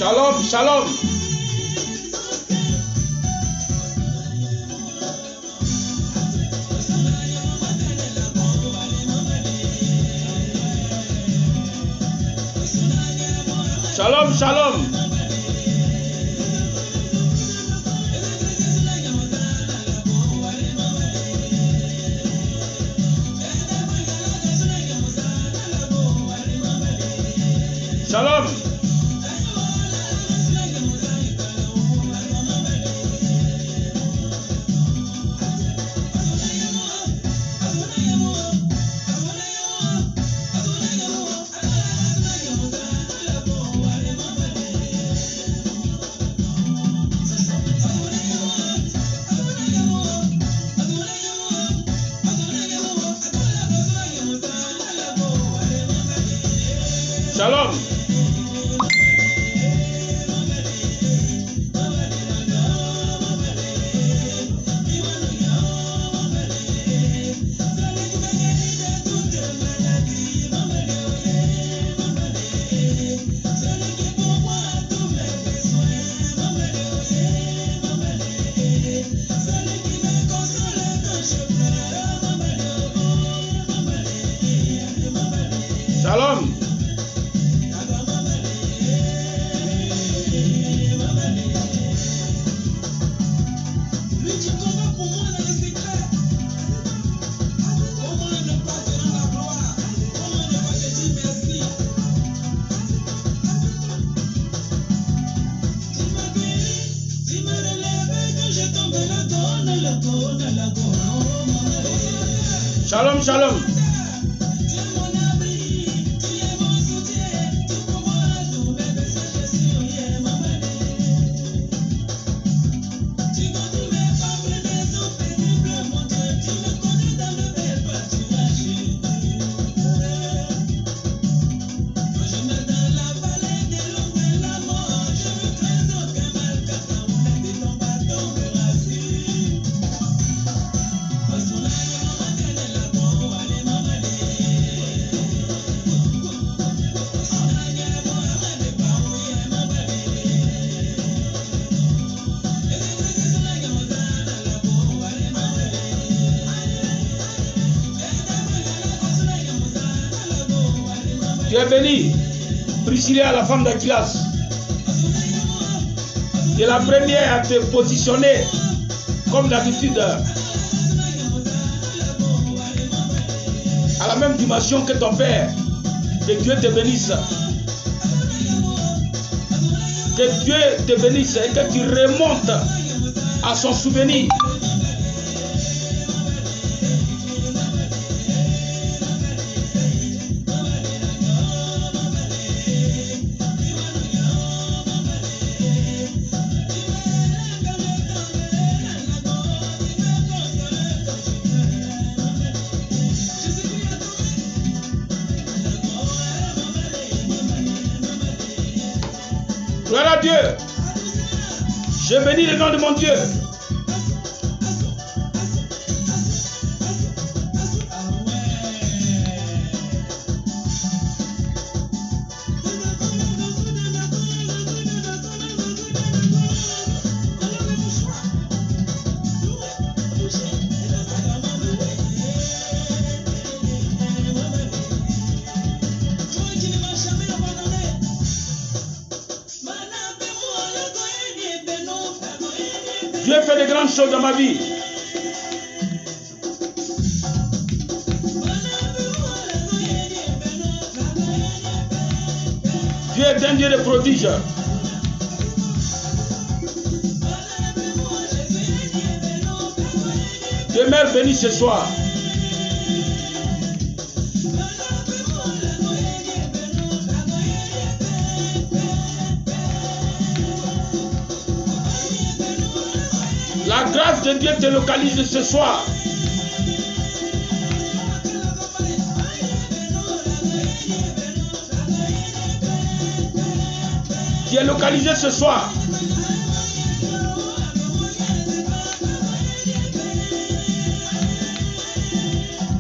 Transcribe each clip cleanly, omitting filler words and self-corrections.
Shalom, shalom. Shalom, shalom. Shalom. Shalom. Shalom. Shalom, shalom. Tu es béni, Priscilla, la femme d'Aquilas. Tu es la première à te positionner comme d'habitude à la même dimension que ton père. Que Dieu te bénisse. Que Dieu te bénisse et que tu remontes à son souvenir. Gloire à Dieu. Je bénis le nom de mon Dieu. Dieu fait de grandes choses dans ma vie. Dieu est un Dieu de prodiges. Demeure béni ce soir. La grâce de Dieu te localise ce soir. Tu es localisé ce soir.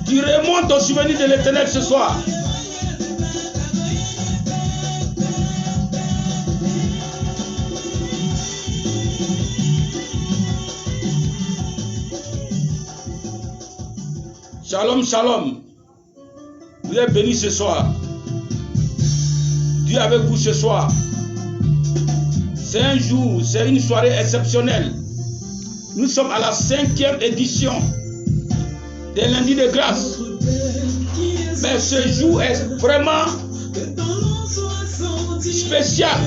Tu remontes au souvenir de l'Éternel ce soir. Shalom, shalom. Vous êtes bénis ce soir. Dieu est avec vous ce soir. C'est un jour, c'est une soirée exceptionnelle. Nous sommes à la 5e édition des lundis de grâce. Mais ce jour est vraiment spécial.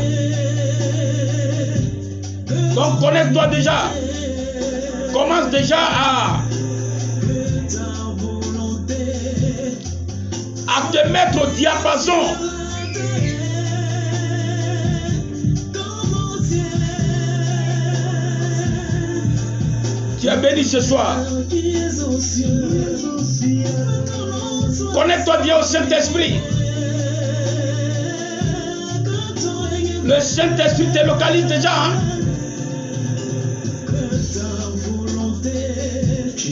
Donc connecte-toi déjà. Commence déjà à te mettre au diapason. Tu es béni ce soir. Connecte-toi bien au Saint-Esprit. Le Saint-Esprit te localise déjà. Hein?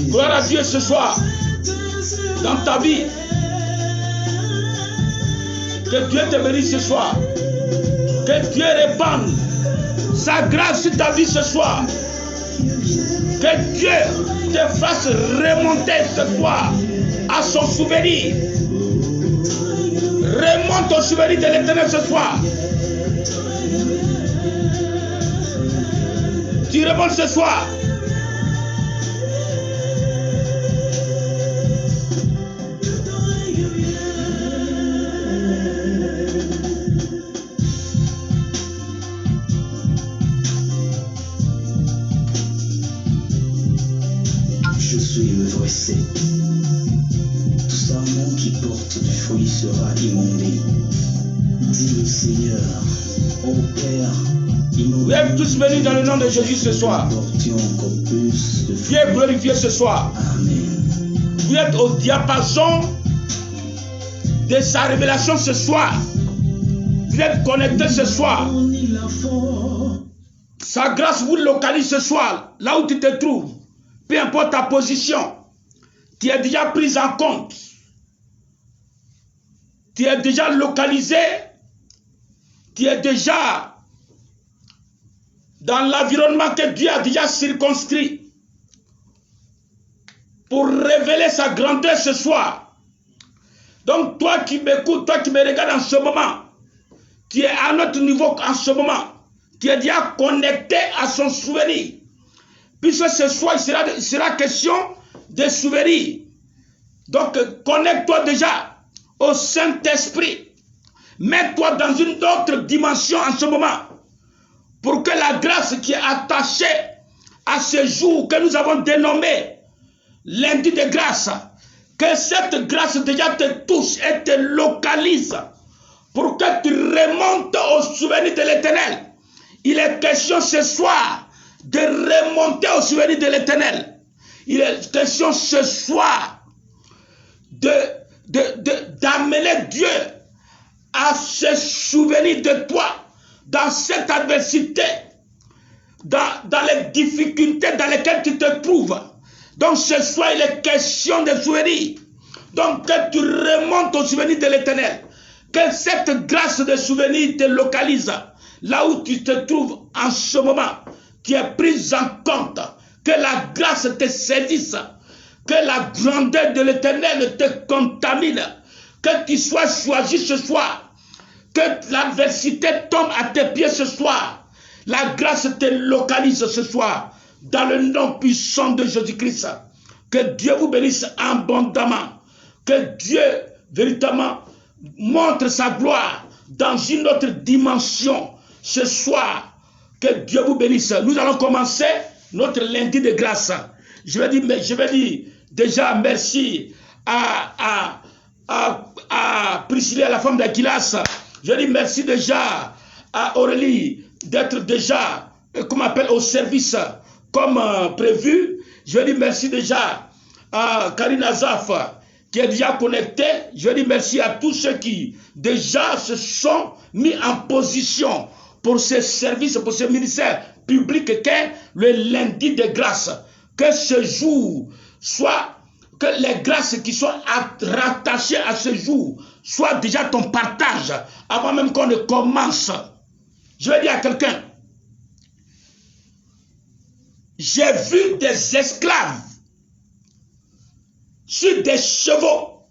Gloire à Dieu ce soir. Dans ta vie. Que Dieu te bénisse ce soir. Que Dieu répande sa grâce sur ta vie ce soir. Que Dieu te fasse remonter ce soir à son souvenir. Remonte au souvenir de l'Éternel ce soir. Tu remontes ce soir. Je suis le vrai cep. Tout serment qui porte du fruit sera immondé. Dis le Seigneur, ô Père, vous êtes tous bénis dans le nom de Jésus ce soir. Dieu est glorifié ce soir. Amen. Vous êtes au diapason de sa révélation ce soir. Vous êtes connectés ce soir. Sa grâce vous localise ce soir, là où tu te trouves. Peu importe ta position, tu es déjà prise en compte. Tu es déjà localisé. Tu es déjà dans l'environnement que Dieu a déjà circonscrit pour révéler sa grandeur ce soir. Donc toi qui m'écoutes, toi qui me regardes en ce moment, tu es à notre niveau en ce moment. Tu es déjà connecté à son souvenir. Puisque ce soir, il sera question de souvenirs. Donc, connecte-toi déjà au Saint-Esprit. Mets-toi dans une autre dimension en ce moment. Pour que la grâce qui est attachée à ce jour que nous avons dénommé lundi de grâce, que cette grâce déjà te touche et te localise. Pour que tu remontes au souvenir de l'Éternel. Il est question ce soir de remonter au souvenir de l'Éternel. Il est question ce soir d'amener Dieu à se souvenir de toi dans cette adversité, dans les difficultés dans lesquelles tu te trouves. Donc ce soir, il est question de souvenir. Donc que tu remontes au souvenir de l'Éternel. Que cette grâce de souvenir te localise là où tu te trouves en ce moment. Tu es prise en compte, que la grâce te saisisse, que la grandeur de l'Éternel te contamine, que tu sois choisi ce soir, que l'adversité tombe à tes pieds ce soir, la grâce te localise ce soir, dans le nom puissant de Jésus-Christ. Que Dieu vous bénisse abondamment, que Dieu véritablement montre sa gloire dans une autre dimension ce soir. Que Dieu vous bénisse. Nous allons commencer notre lundi de grâce. Je vais dire déjà merci à Priscilla, la femme d'Aquilas. Je dis merci déjà à Aurélie d'être déjà, comme on appelle, au service comme prévu. Je dis merci déjà à Karine Azaf qui est déjà connecté. Je dis merci à tous ceux qui déjà se sont mis en position pour ce service, pour ce ministère public qu'est le lundi de grâce. Que ce jour soit, que les grâces qui sont rattachées à ce jour soient déjà ton partage avant même qu'on ne commence. Je vais dire à quelqu'un, j'ai vu des esclaves sur des chevaux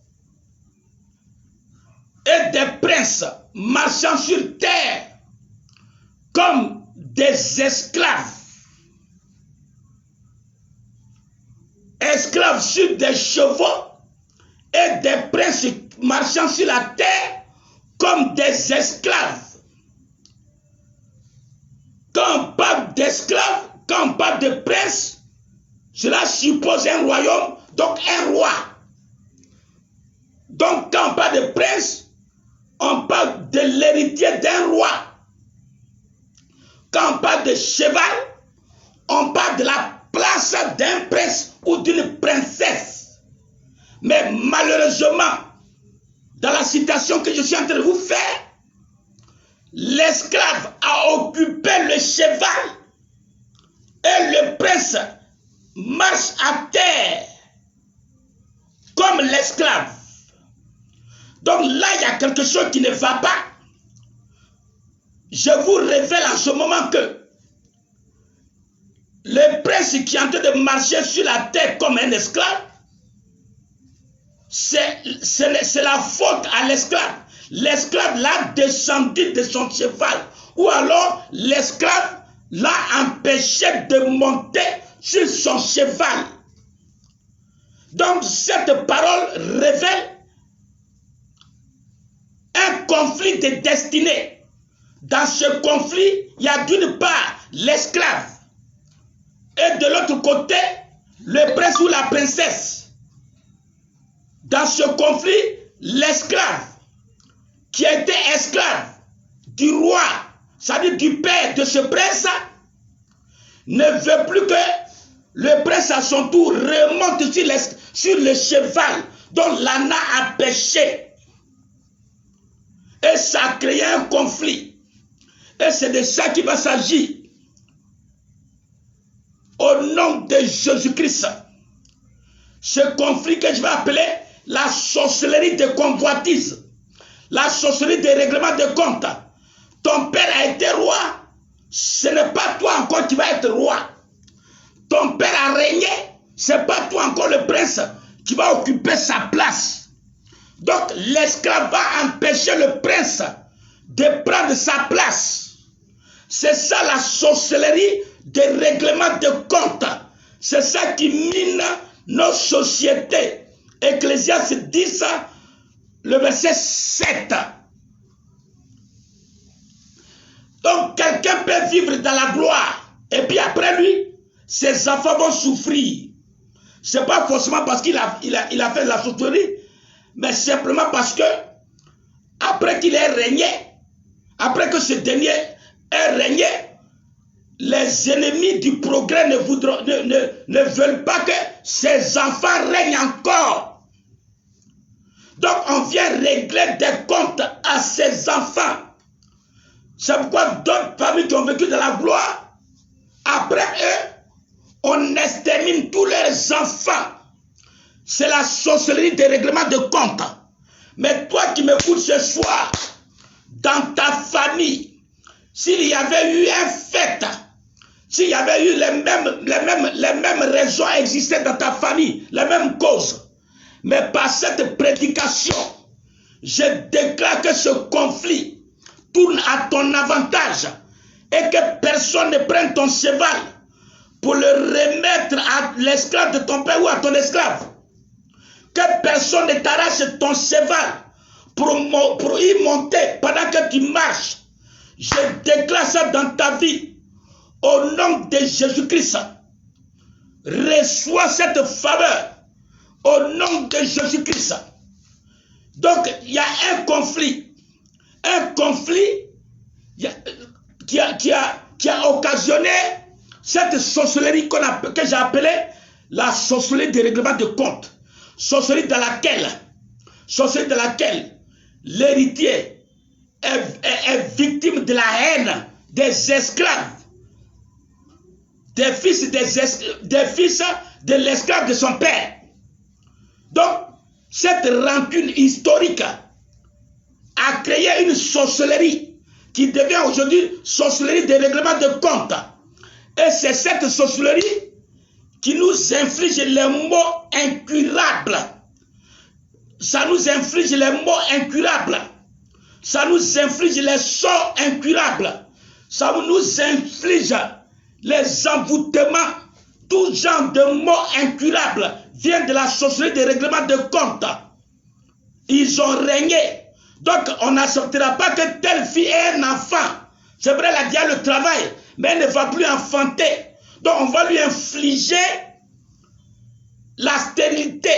et des princes marchant sur terre comme des esclaves. Esclaves sur des chevaux et des princes marchant sur la terre comme des esclaves. Quand on parle d'esclaves, quand on parle de prince, cela suppose un royaume, donc un roi. Donc quand on parle de prince, on parle de l'héritier d'un roi. Quand on parle de cheval, on parle de la place d'un prince ou d'une princesse. Mais malheureusement, dans la citation que je suis en train de vous faire, l'esclave a occupé le cheval et le prince marche à terre comme l'esclave. Donc là, il y a quelque chose qui ne va pas. Je vous révèle en ce moment que le prince qui est en train de marcher sur la terre comme un esclave, c'est la faute à l'esclave. L'esclave l'a descendu de son cheval. Ou alors l'esclave l'a empêché de monter sur son cheval. Donc cette parole révèle un conflit de destinée. Dans ce conflit, il y a d'une part l'esclave et de l'autre côté le prince ou la princesse. Dans ce conflit, l'esclave qui était esclave du roi, c'est-à-dire du père de ce prince, ne veut plus que le prince à son tour remonte sur le cheval dont l'âne a péché. Et ça a créé un conflit. Et c'est de ça qu'il va s'agir. Au nom de Jésus-Christ. Ce conflit que je vais appeler la sorcellerie de convoitise. La sorcellerie des règlements de compte. Ton père a été roi. Ce n'est pas toi encore qui vas être roi. Ton père a régné. Ce n'est pas toi encore le prince qui va occuper sa place. Donc l'esclave va empêcher le prince de prendre sa place. C'est ça la sorcellerie des règlements de compte. C'est ça qui mine nos sociétés. Ecclésiaste 10, le verset 7. Donc quelqu'un peut vivre dans la gloire. Et puis après lui, ses enfants vont souffrir. Ce n'est pas forcément parce qu'il a fait la sorcellerie, mais simplement parce que après qu'il ait régné, après que ce dernier ait régné, les ennemis du progrès ne veulent pas que ses enfants règnent encore. Donc on vient régler des comptes à ses enfants. C'est pourquoi d'autres familles qui ont vécu de la gloire, après eux, on extermine tous leurs enfants. C'est la sorcellerie des règlements de compte. Mais toi qui m'écoutes ce soir, dans ta famille, s'il y avait eu un fait, s'il y avait eu les mêmes raisons existaient dans ta famille, les mêmes causes, mais par cette prédication, je déclare que ce conflit tourne à ton avantage et que personne ne prenne ton cheval pour le remettre à l'esclave de ton père ou à ton esclave. Que personne ne t'arrache ton cheval pour y monter pendant que tu marches. Je déclare ça dans ta vie. Au nom de Jésus-Christ. Reçois cette faveur. Au nom de Jésus-Christ. Donc, il y a un conflit. Un conflit qui a occasionné cette sorcellerie que j'ai appelée la sorcellerie des règlements de compte. Sorcellerie dans laquelle l'héritier est victime de la haine des esclaves, des fils de l'esclave de son père. Donc, cette rancune historique a créé une sorcellerie qui devient aujourd'hui sorcellerie des règlements de compte. Et c'est cette sorcellerie qui nous inflige les maux incurables ça nous inflige les maux incurables. Ça nous inflige les sorts incurables. Ça nous inflige les envoûtements. Tout genre de maux incurables vient de la sorcellerie des règlements de compte. Ils ont régné. Donc, on n'acceptera pas que telle fille ait un enfant. C'est vrai, elle a déjà le travail, mais elle ne va plus enfanter. Donc, on va lui infliger la stérilité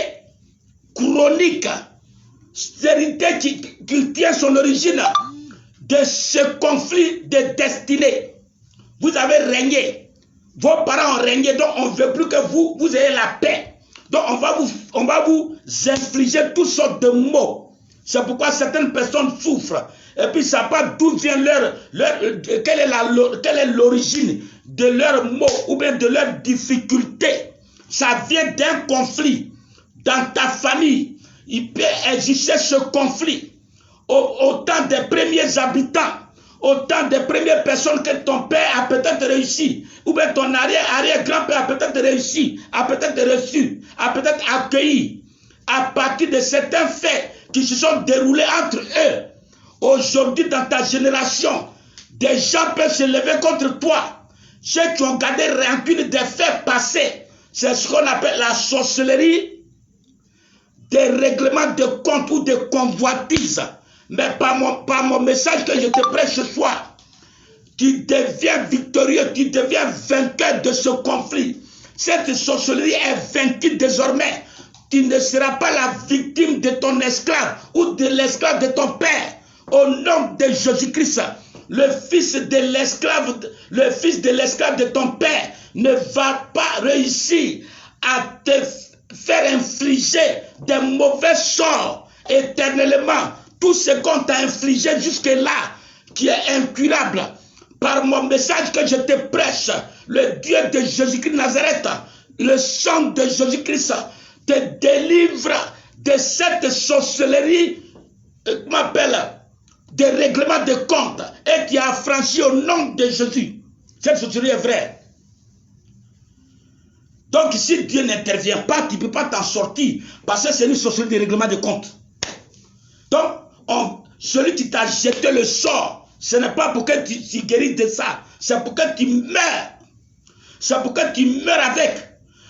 chronique, stérilité qui tient son origine de ce conflit de destinée. Vous avez régné. Vos parents ont régné, donc on ne veut plus que vous ayez la paix. Donc on va vous infliger toutes sortes de maux. C'est pourquoi certaines personnes souffrent. Et puis ça part d'où vient quelle est l'origine de leurs maux ou bien de leurs difficultés. Ça vient d'un conflit dans ta famille. Il peut exister ce conflit au temps des premiers habitants. Autant des premières personnes que ton père a peut-être réussi, ou bien ton arrière-grand-père a peut-être réussi, a peut-être reçu, a peut-être accueilli, à partir de certains faits qui se sont déroulés entre eux. Aujourd'hui, dans ta génération, des gens peuvent se lever contre toi. Ceux qui ont gardé rancune des faits passés, c'est ce qu'on appelle la sorcellerie, des règlements de compte ou de convoitise. Mais par mon message que je te prêche ce soir, tu deviens victorieux, tu deviens vainqueur de ce conflit. Cette sorcellerie est vaincue désormais. Tu ne seras pas la victime de ton esclave ou de l'esclave de ton père. Au nom de Jésus-Christ, le fils de l'esclave de ton père ne va pas réussir à te faire infliger des mauvais sorts éternellement. Tout ce qu'on t'a infligé jusque-là, qui est incurable, par mon message que je te prêche, le Dieu de Jésus-Christ Nazareth, le sang de Jésus-Christ, te délivre de cette sorcellerie, des règlements de compte, et qui a affranchi au nom de Jésus. Cette sorcellerie est vraie. Donc si Dieu n'intervient pas, tu ne peux pas t'en sortir, parce que c'est une sorcellerie des règlements de compte. Donc, celui qui t'a jeté le sort, ce n'est pas pour que tu guérisses de ça, c'est pour que tu meurs. C'est pour que tu meurs avec.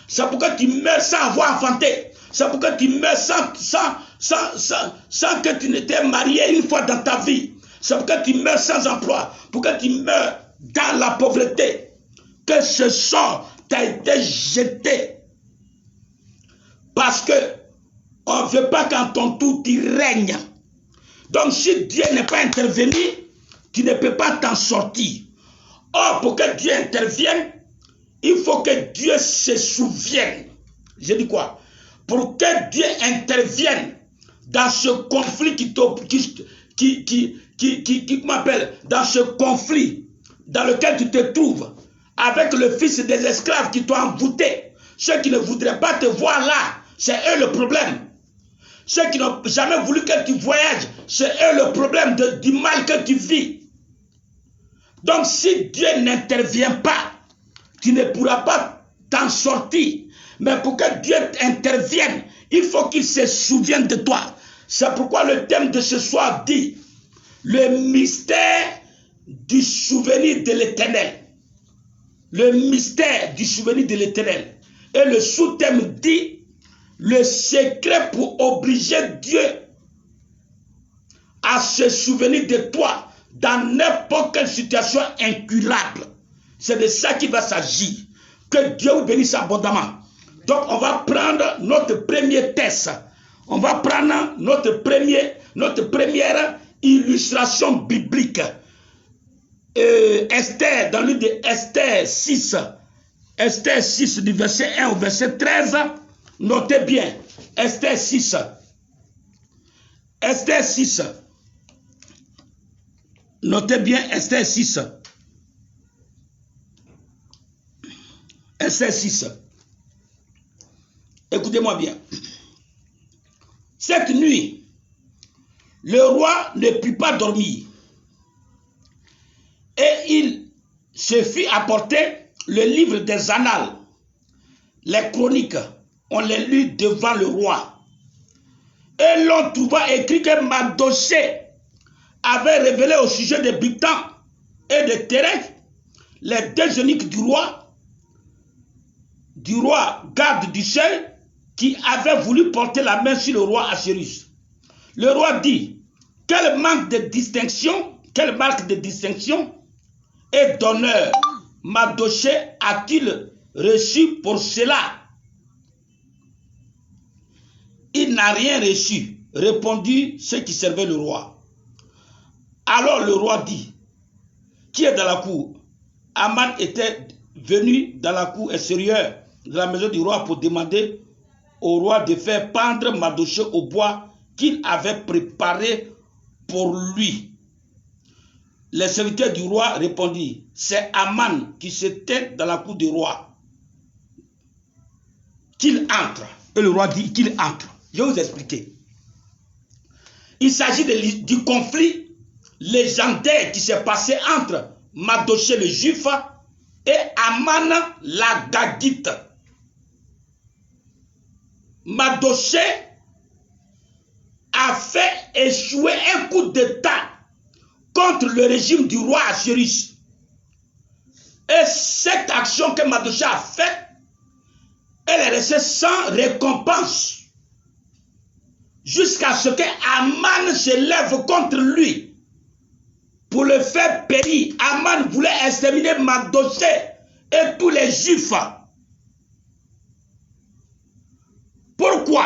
C'est pour que tu meurs sans avoir enfanté. C'est pour que tu meurs sans que tu n'étais marié une fois dans ta vie. C'est pour que tu meurs sans emploi. Pour que tu meurs dans la pauvreté. Que ce sort t'a été jeté. Parce que on ne veut pas qu'en ton tour tu règnes. Donc si Dieu n'est pas intervenu, tu ne peux pas t'en sortir. Or, pour que Dieu intervienne, il faut que Dieu se souvienne. Je dis quoi? Pour que Dieu intervienne dans ce conflit qui m'appelle, dans ce conflit dans lequel tu te trouves, avec le fils des esclaves qui t'ont envoûté. Ceux qui ne voudraient pas te voir là, c'est eux le problème. Ceux qui n'ont jamais voulu que tu voyages, c'est eux le problème du mal que tu vis. Donc si Dieu n'intervient pas, tu ne pourras pas t'en sortir. Mais pour que Dieu intervienne, il faut qu'il se souvienne de toi. C'est pourquoi le thème de ce soir dit le mystère du souvenir de l'Éternel. Le mystère du souvenir de l'Éternel. Et le sous-thème dit le secret pour obliger Dieu à se souvenir de toi dans n'importe quelle situation incurable. C'est de ça qu'il va s'agir. Que Dieu vous bénisse abondamment. Donc on va prendre notre premier test. On va prendre notre première illustration biblique. Esther, dans le livre de Esther 6. Esther 6 du verset 1 au verset 13. Notez bien. Esther 6. Esther 6. Notez bien Esther 6. Esther 6. Écoutez-moi bien. Cette nuit, le roi ne put pas dormir. Et il se fit apporter le livre des annales. Les chroniques, on les lut devant le roi. Et l'on trouva écrit que Mardochée avait révélé au sujet de Bigtan et de Thérès, les deux eunuques du roi garde du seuil, qui avait voulu porter la main sur le roi Assuérus. Le roi dit, quelle marque de distinction et d'honneur Mardochée a-t-il reçu pour cela? Il n'a rien reçu, répondit ceux qui servaient le roi. Alors le roi dit, qui est dans la cour? Aman était venu dans la cour extérieure de la maison du roi pour demander au roi de faire pendre Mardochée au bois qu'il avait préparé pour lui. Les serviteurs du roi répondirent, c'est Aman qui se tient dans la cour du roi. Qu'il entre. Et le roi dit qu'il entre. Je vais vous expliquer. Il s'agit du conflit légendaire qui s'est passé entre Mardochée le juif et Aman la Gagite. Mardochée a fait échouer un coup d'État contre le régime du roi Assuérus. Et cette action que Mardochée a faite, elle est restée sans récompense. Jusqu'à ce que Aman se lève contre lui pour le faire périr. Aman voulait exterminer Mardochée et tous les juifs. Pourquoi?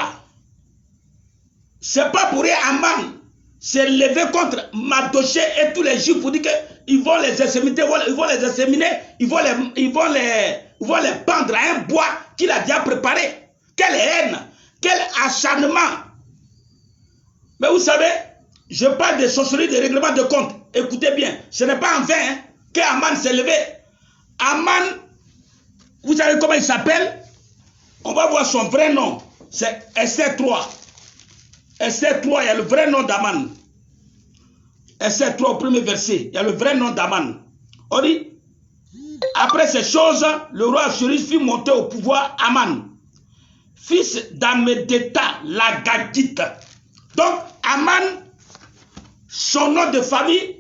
C'est pas pour rien Aman s'est levé contre Mardochée et tous les juifs pour dire qu'ils vont les exterminer, ils vont les exterminer, ils vont les pendre à un bois qu'il a déjà préparé. Quelle haine, quel acharnement. Mais vous savez, je parle de sorcellerie, de règlement de compte. Écoutez bien, ce n'est pas en vain qu'Aman s'est levé. Aman, vous savez comment il s'appelle? On va voir son vrai nom. C'est Esther 3. Esther 3, il y a le vrai nom d'Aman. Esther 3 au premier verset, il y a le vrai nom d'Aman. On dit, après ces choses, le roi Assuérus fit monter au pouvoir Aman, fils d'Amedéta, la Gagite. Donc, Aman, son nom de famille,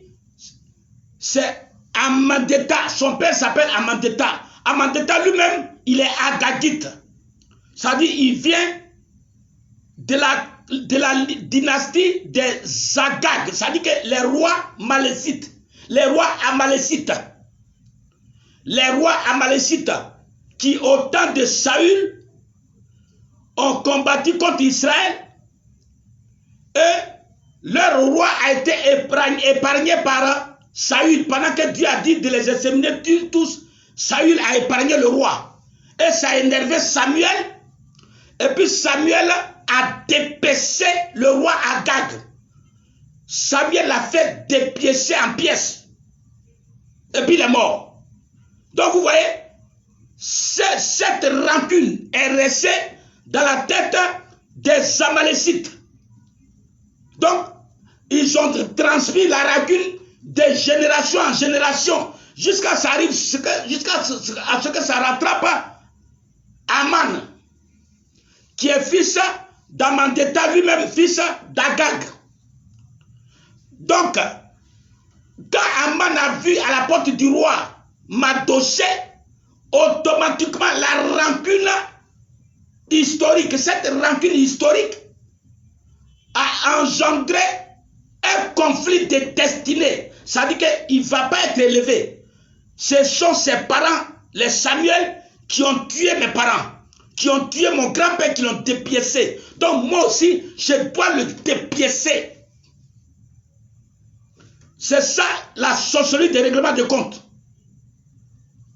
c'est Amandéta. Son père s'appelle Amandéta. Amandéta lui-même, il est Agagite. C'est-à-dire, il vient de la dynastie des Agag. C'est-à-dire que les rois malécites, les rois amalécites qui au temps de Saül ont combattu contre Israël, et leur roi a été épargné par Saül. Pendant que Dieu a dit de les exterminer tous, Saül a épargné le roi. Et ça a énervé Samuel. Et puis Samuel a dépecé le roi Agag. Samuel l'a fait dépiécer en pièces. Et puis il est mort. Donc vous voyez, cette rancune est restée dans la tête des Amalécites. Donc, ils ont transmis la rancune de génération en génération jusqu'à ce que ça rattrape Aman, qui est fils d'Amandéta, lui-même fils d'Agag. Donc, quand Aman a vu à la porte du roi Mardochée, automatiquement la rancune historique, cette rancune historique a engendré un conflit de destinée. Ça veut dire qu'il ne va pas être élevé. Ce sont ses parents, les Samuel, qui ont tué mes parents, qui ont tué mon grand-père, qui l'ont dépiécé. Donc moi aussi, je dois le dépiécer. C'est ça la sorcellerie des règlements de compte.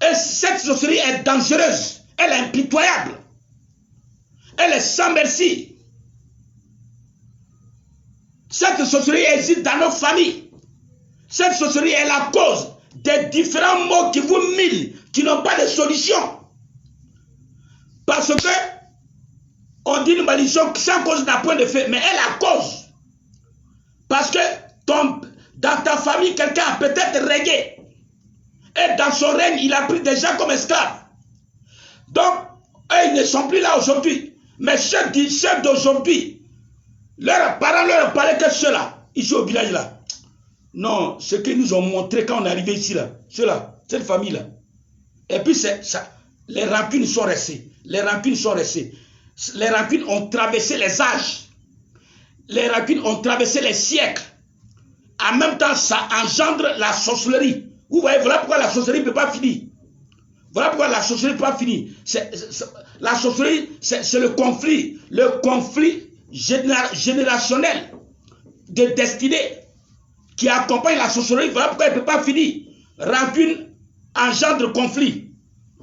Et cette sorcellerie est dangereuse. Elle est impitoyable. Elle est sans merci. Cette sorcellerie existe dans nos familles. Cette sorcellerie est la cause des différents maux qui vous minent, qui n'ont pas de solution. Parce que on dit une malédiction sans cause n'a point de fait, mais elle a cause. Parce que dans ta famille, quelqu'un a peut-être régné. Et dans son règne, il a pris des gens comme esclaves. Donc, eux, ils ne sont plus là aujourd'hui. Mais ceux d'aujourd'hui, Leurs parents leur parlaient que ceux-là, ici au village là. Non, ce qu'ils nous ont montré quand on est arrivé ici là, ceux-là, cette famille-là. Et puis ça, les rancunes sont restées. Les rancunes sont restées. Les rancunes ont traversé les âges. Les rancunes ont traversé les siècles. En même temps, ça engendre la sorcellerie. Vous voyez, voilà pourquoi la sorcellerie ne peut pas finir. Voilà pourquoi la sorcellerie ne peut pas finir. La sorcellerie, c'est le conflit générationnel de destinée qui accompagne la sorcellerie. Voilà pourquoi elle ne peut pas finir. Rancune engendre conflit.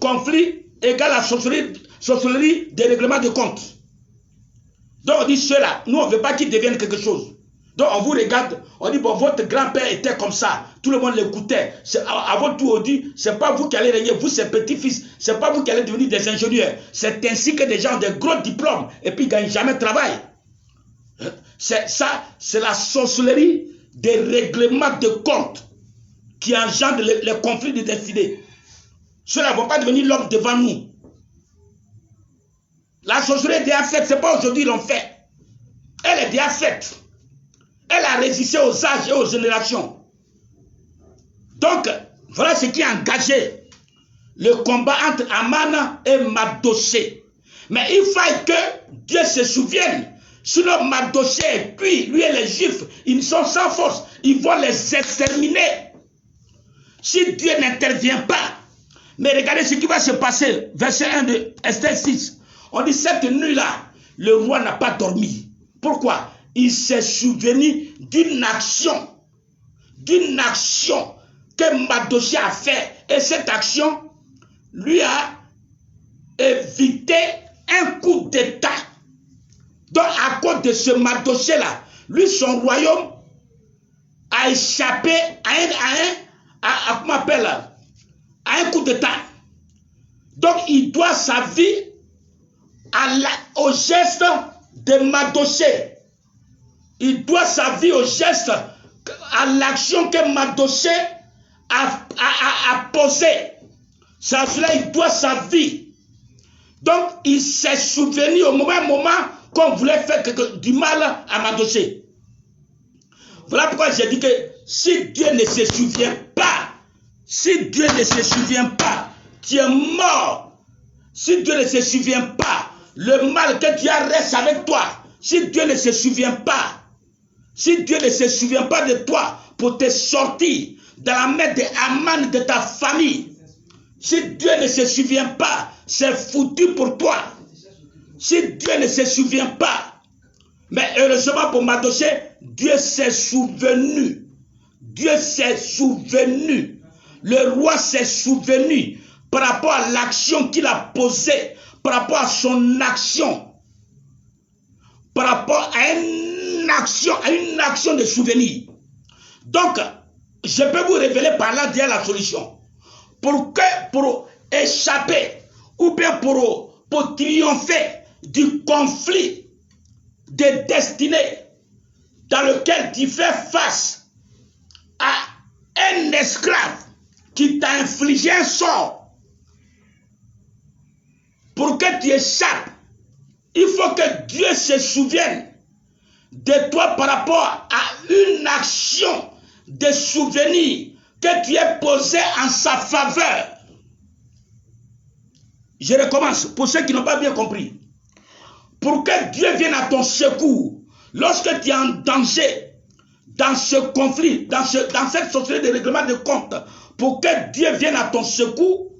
Conflit égale la sorcellerie des règlements de compte. Donc on dit cela, nous on ne veut pas qu'ils deviennent quelque chose. Donc on vous regarde, on dit bon, votre grand-père était comme ça, tout le monde l'écoutait. À votre tour on dit, c'est pas vous qui allez régner, vous c'est petit-fils, c'est pas vous qui allez devenir des ingénieurs. C'est ainsi que des gens ont des gros diplômes et puis ils ne gagnent jamais de travail. C'est ça, c'est la sorcellerie des règlements de compte qui engendre les conflits de destinée. Ceux-là ne vont pas devenir l'homme devant nous. La sorcellerie est déjà faite, ce n'est pas aujourd'hui l'on fait. Elle est déjà faite. Elle a résisté aux âges et aux générations. Donc, voilà ce qui a engagé le combat entre Aman et Mardochée. Mais il faut que Dieu se souvienne. Sinon, Mardochée est cuit, lui et les Juifs, ils sont sans force. Ils vont les exterminer. Si Dieu n'intervient pas. Mais regardez ce qui va se passer. Verset 1 de Esther 6. On dit cette nuit-là, le roi n'a pas dormi. Pourquoi? Il s'est souvenu d'une action que Mardochée a fait. Et cette action lui a évité un coup d'État. Donc à cause de ce Mardochée-là, lui, son royaume a échappé à un coup d'État. Donc il doit sa vie au geste de Mardochée. Il doit sa vie au geste, à l'action que Mardochée a posée. C'est à cela qu'il doit sa vie. Donc il s'est souvenu au moment qu'on voulait faire du mal à Mardochée. Voilà pourquoi j'ai dit que si Dieu ne se souvient pas, tu es mort. Si Dieu ne se souvient pas, le mal que tu as reste avec toi. Si Dieu ne se souvient pas, de toi pour te sortir dans la main de Aman de ta famille, si Dieu ne se souvient pas, c'est foutu pour toi. Si Dieu ne se souvient pas, mais heureusement pour Mardochée, Dieu s'est souvenu. Le roi s'est souvenu par rapport à l'action qu'il a posée, par rapport à son action, par rapport à une action de souvenir. Donc, je peux vous révéler par là déjà la solution. Pour échapper ou bien pour triompher du conflit de destinée dans lequel tu fais face à un esclave qui t'a infligé un sort, pour que tu échappes, il faut que Dieu se souvienne de toi par rapport à une action de souvenir que tu es posée en sa faveur. Je recommence pour ceux qui n'ont pas bien compris. Pour que Dieu vienne à ton secours lorsque tu es en danger dans ce conflit, dans cette société de règlement de compte, pour que Dieu vienne à ton secours,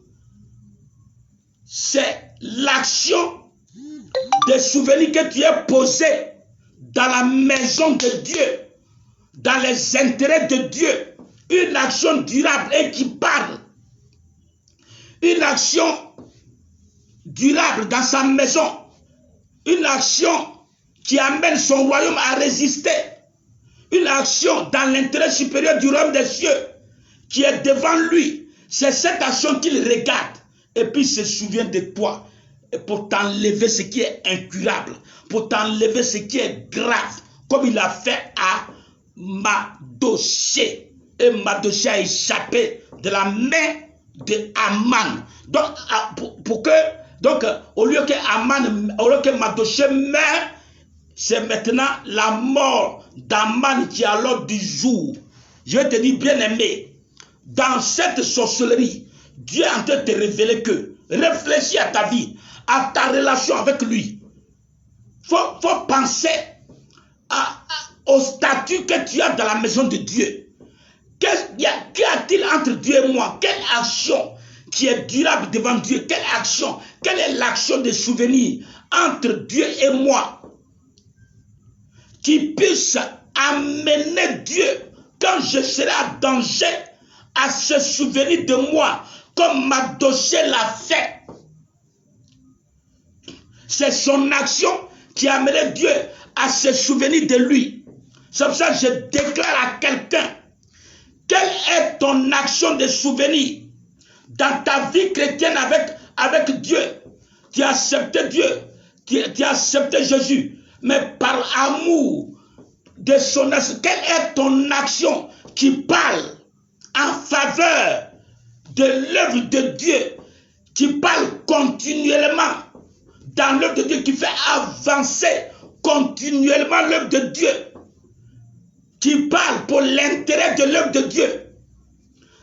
c'est l'action de souvenir que tu es posé dans la maison de Dieu, dans les intérêts de Dieu, une action durable et qui parle, une action durable dans sa maison, une action qui amène son royaume à résister, une action dans l'intérêt supérieur du royaume des cieux qui est devant lui. C'est cette action qu'il regarde et puis se souvient de toi pour t'enlever ce qui est incurable, pour t'enlever ce qui est grave, comme il a fait à Mardochée. Et Mardochée a échappé de la main de Aman. Donc, au lieu que Mardochée meure, c'est maintenant la mort d'Aman qui est à l'ordre du jour. Je vais te dire, bien-aimé, dans cette sorcellerie, Dieu est en train de te révéler que réfléchis à ta vie, à ta relation avec lui. Faut penser au statut que tu as dans la maison de Dieu. Qu'y a-t-il entre Dieu et moi? Quelle action qui est durable devant Dieu? Quelle action? Quelle est l'action de souvenir entre Dieu et moi qui puisse amener Dieu, quand je serai en danger, à se souvenir de moi comme Mardochée l'a fait? C'est son action qui a amené Dieu à se souvenir de lui. C'est pour ça que je déclare à quelqu'un: quelle est ton action de souvenir dans ta vie chrétienne avec Dieu? Tu as accepté Dieu, tu as accepté Jésus, mais par amour de son action, quelle est ton action qui parle en faveur de l'œuvre de Dieu, qui parle continuellement dans l'œuvre de Dieu, qui fait avancer continuellement l'œuvre de Dieu, qui parle pour l'intérêt de l'œuvre de Dieu?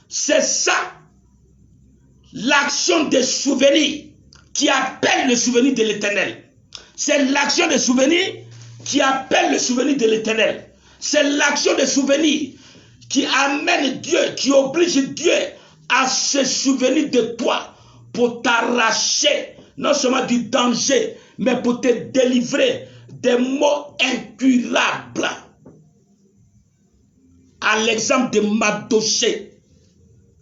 C'est ça l'action de souvenir qui appelle le souvenir de l'Éternel. C'est l'action de souvenir qui appelle le souvenir de l'Éternel. C'est l'action de souvenir qui amène Dieu, qui oblige Dieu à se souvenir de toi pour t'arracher non seulement du danger, mais pour te délivrer des maux incurables. À l'exemple de Mardochée.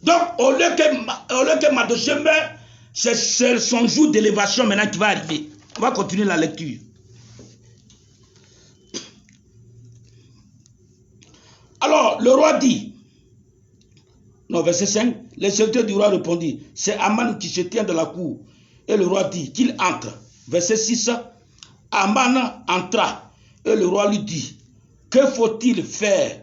Donc, au lieu que Mardochée meure, c'est son jour d'élévation maintenant qui va arriver. On va continuer la lecture. Alors, le roi dit, non, verset 5, le serviteur du roi répondit, c'est Aman qui se tient dans la cour. Et le roi dit qu'il entre. Verset 6, Aman entra. Et le roi lui dit, que faut-il faire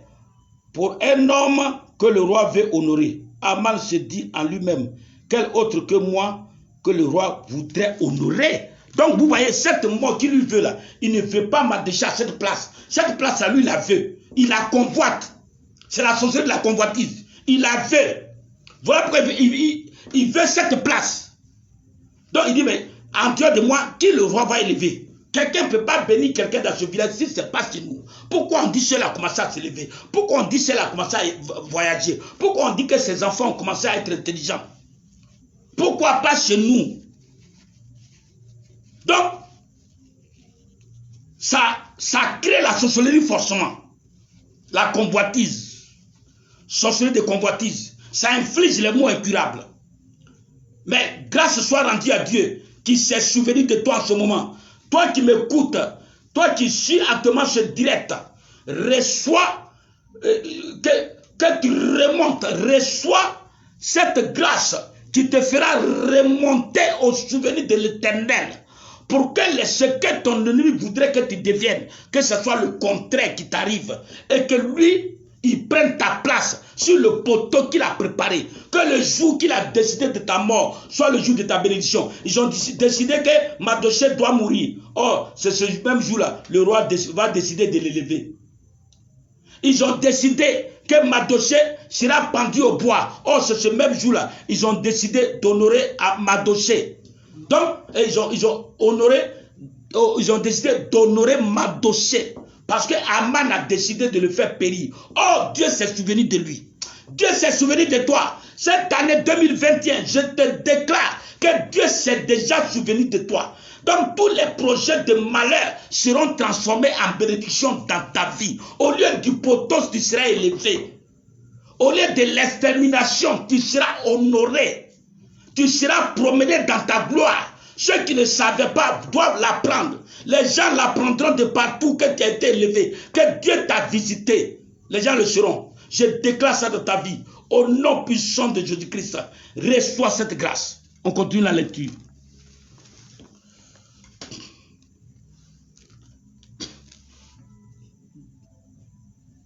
pour un homme que le roi veut honorer? Aman se dit en lui-même, quel autre que moi que le roi voudrait honorer? Donc vous voyez, cette mort qu'il lui veut là, il ne veut pas Mardochée à cette place. Cette place à lui, il la veut. Il la convoite. C'est la sorcellerie de la convoitise. Il la veut. Voilà pourquoi il veut cette place. Donc il dit, mais en dehors de moi, qui le roi va élever? Quelqu'un ne peut pas bénir quelqu'un dans ce village si ce n'est pas chez nous. Pourquoi on dit cela a commencé à s'élever? Pourquoi on dit cela a commencé à voyager? Pourquoi on dit que ses enfants ont commencé à être intelligents? Pourquoi pas chez nous? Donc, ça crée la sorcellerie forcément. La convoitise. Sorcellerie de convoitise. Ça inflige les maux incurables. Mais grâce soit rendue à Dieu qui s'est souvenu de toi en ce moment. Toi qui m'écoutes, toi qui suis actuellement ce direct, reçois, que tu remontes, reçois cette grâce qui te fera remonter au souvenir de l'Éternel. Pour que ce que ton ennemi voudrait que tu deviennes, que ce soit le contraire qui t'arrive, et que lui, il prenne ta place sur le poteau qu'il a préparé. Que le jour qu'il a décidé de ta mort soit le jour de ta bénédiction. Ils ont décidé que Mardochée doit mourir. Or, c'est ce même jour-là, le roi va décider de l'élever. Ils ont décidé que Mardochée sera pendu au bois. Or, c'est ce même jour-là, ils ont décidé d'honorer Mardochée. Donc, ils ont décidé d'honorer Mardochée. Parce que Aman a décidé de le faire périr. Oh, Dieu s'est souvenu de lui. Dieu s'est souvenu de toi. Cette année 2021, je te déclare que Dieu s'est déjà souvenu de toi. Donc tous les projets de malheur seront transformés en bénédiction dans ta vie. Au lieu du poteau, tu seras élevé. Au lieu de l'extermination, tu seras honoré. Tu seras promené dans ta gloire. Ceux qui ne savaient pas doivent l'apprendre. Les gens l'apprendront de partout que tu as été élevé, que Dieu t'a visité. Les gens le seront. Je déclare ça dans ta vie. Au nom puissant de Jésus-Christ, reçois cette grâce. On continue la lecture.